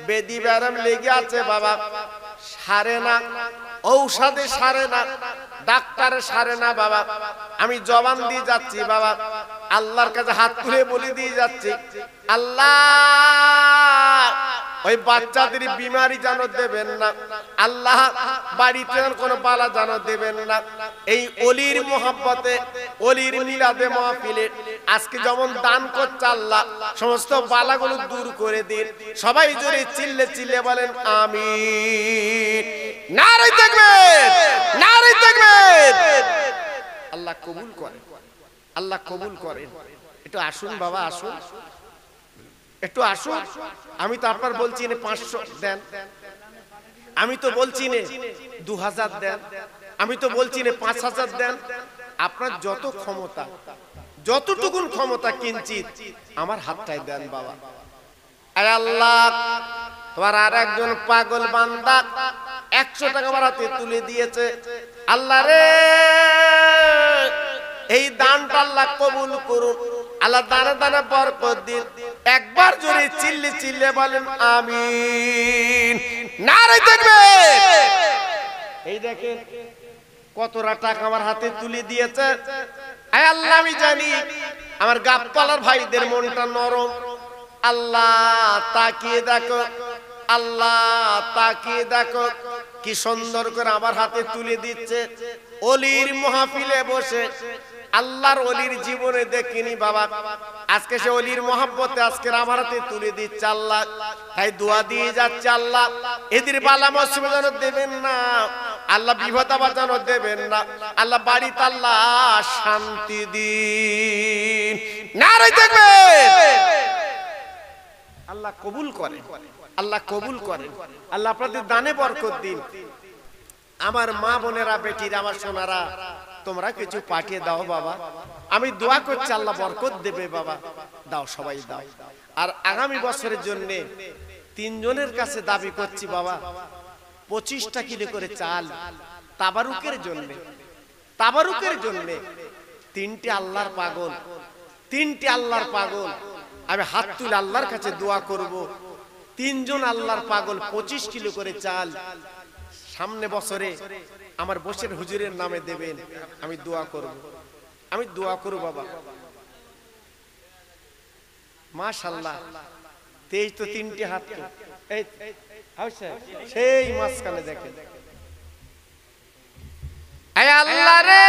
বেদি ব্যারাম লেগে আছে বাবা, সারে না, ঔষধে সারে না, ডাক্তারে সারে না বাবা। আমি জবান দিয়ে যাচ্ছি বাবা, আল্লাহর কাছে হাত তুলে বলে দিয়ে যাচ্ছি, আল্লাহ ওই বাচ্চাদের বিমারি যেন দেবেন না, আল্লাহ বাড়িতে কোনো বালা যেন দেবেন না। এই অলির মোহাব্বতে, অলির মিলাদে মাহফিলে আজকে যেমন দান করছে আল্লাহ, সমস্ত বালাগুলো দূর করে দিন। সবাই জোরে চিল্লে চিল্লে বলেন আমিন। নারে তাকবীর, নারে তাকবীর। আল্লাহ কবুল করেন, আল্লাহ কবুল করেন। একটু আসুন বাবা, আসুন, একটু আসুন। আমি তো আপনার বলছি না 500 দেন, আমি তো বলছি না 2000 দেন, আমি তো বলছি না 5000 দেন। আপনার যত ক্ষমতা, যতটুকুন ক্ষমতা কিঞ্চিত আমার হাতটায় দেন বাবা। আয় আল্লাহ, তোমার আর একজন পাগল বান্দা 100 টাকা আমার হাতে তুলে দিয়েছে। আল্লাহ রে, এই দানটা আল্লাহ কবুল করুন, আল্লাহ দানা দানা বরকত দিন। একবার জোরে চিল্লে চিল্লে বলেন আমিন। নারে তাকবীর। এই দেখেন কতটা টাকা আমার হাতে তুলে দিয়েছে। আয় আল্লাহ, আমি জানি আমার গাবতলার ভাইদের মনটা নরম। আল্লাহ তাকিয়ে দেখো, আল্লাহ তাকিয়ে দেখো, কি সুন্দর করে আমার হাতে তুলে দিচ্ছে। অলির মাহফিলে বসে, আল্লাহর অলির জীবনে দেখিনি বাবা, আজকে সে অলির মহব্বতে আজকে আমার হাতে তুলে দিচ্ছে আল্লাহ। তাই দোয়া দিয়ে যাচ্ছে, আল্লাহ এদের বালা মুসিবত যেন দেবেন না, আল্লাহ বিপদ আপদ যেন দেবেন না, আল্লাহ বাড়িতে আল্লাহ শান্তি দিন। নারে তাকবীর। আল্লাহ কবুল করেন, আল্লাহ কবুল করেন, আল্লাহ আপনাদের দানে বরকত দিন। আমার মা বোনেরা, বেটিরা, আমার সোনারা, তোমরা কিছু পাঠিয়ে দাও বাবা। আমি দোয়া করছি আল্লাহ বরকত দেবে বাবা। দাও, সবাই দাও। আর আগামী বছরের জন্য 3 জনের কাছে দাবি করছি বাবা, 25টা কিলো করে চাল তাবারুকের জন্য, তাবারুকের জন্য তিনটি আল্লাহর পাগল, তিনটি আল্লাহর পাগল। আমি হাত তুলে আল্লাহর কাছে দোয়া করব, তিনজন আল্লাহর পাগল 25 কিলো করে চাল সামনে বছরে আমার বসের হুজুরের নামে দেবেন। আমি দোয়া করব, আমি দোয়া করব বাবা। মাশাআল্লাহ, তেজ তো তিনটি হাত তো এই সেই মাঝখানে দেখেন। আল্লাহ রে,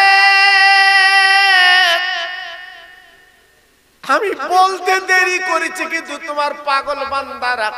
আমি বলতে দেরি করেছি কিন্তু তোমার পাগল বান্দারা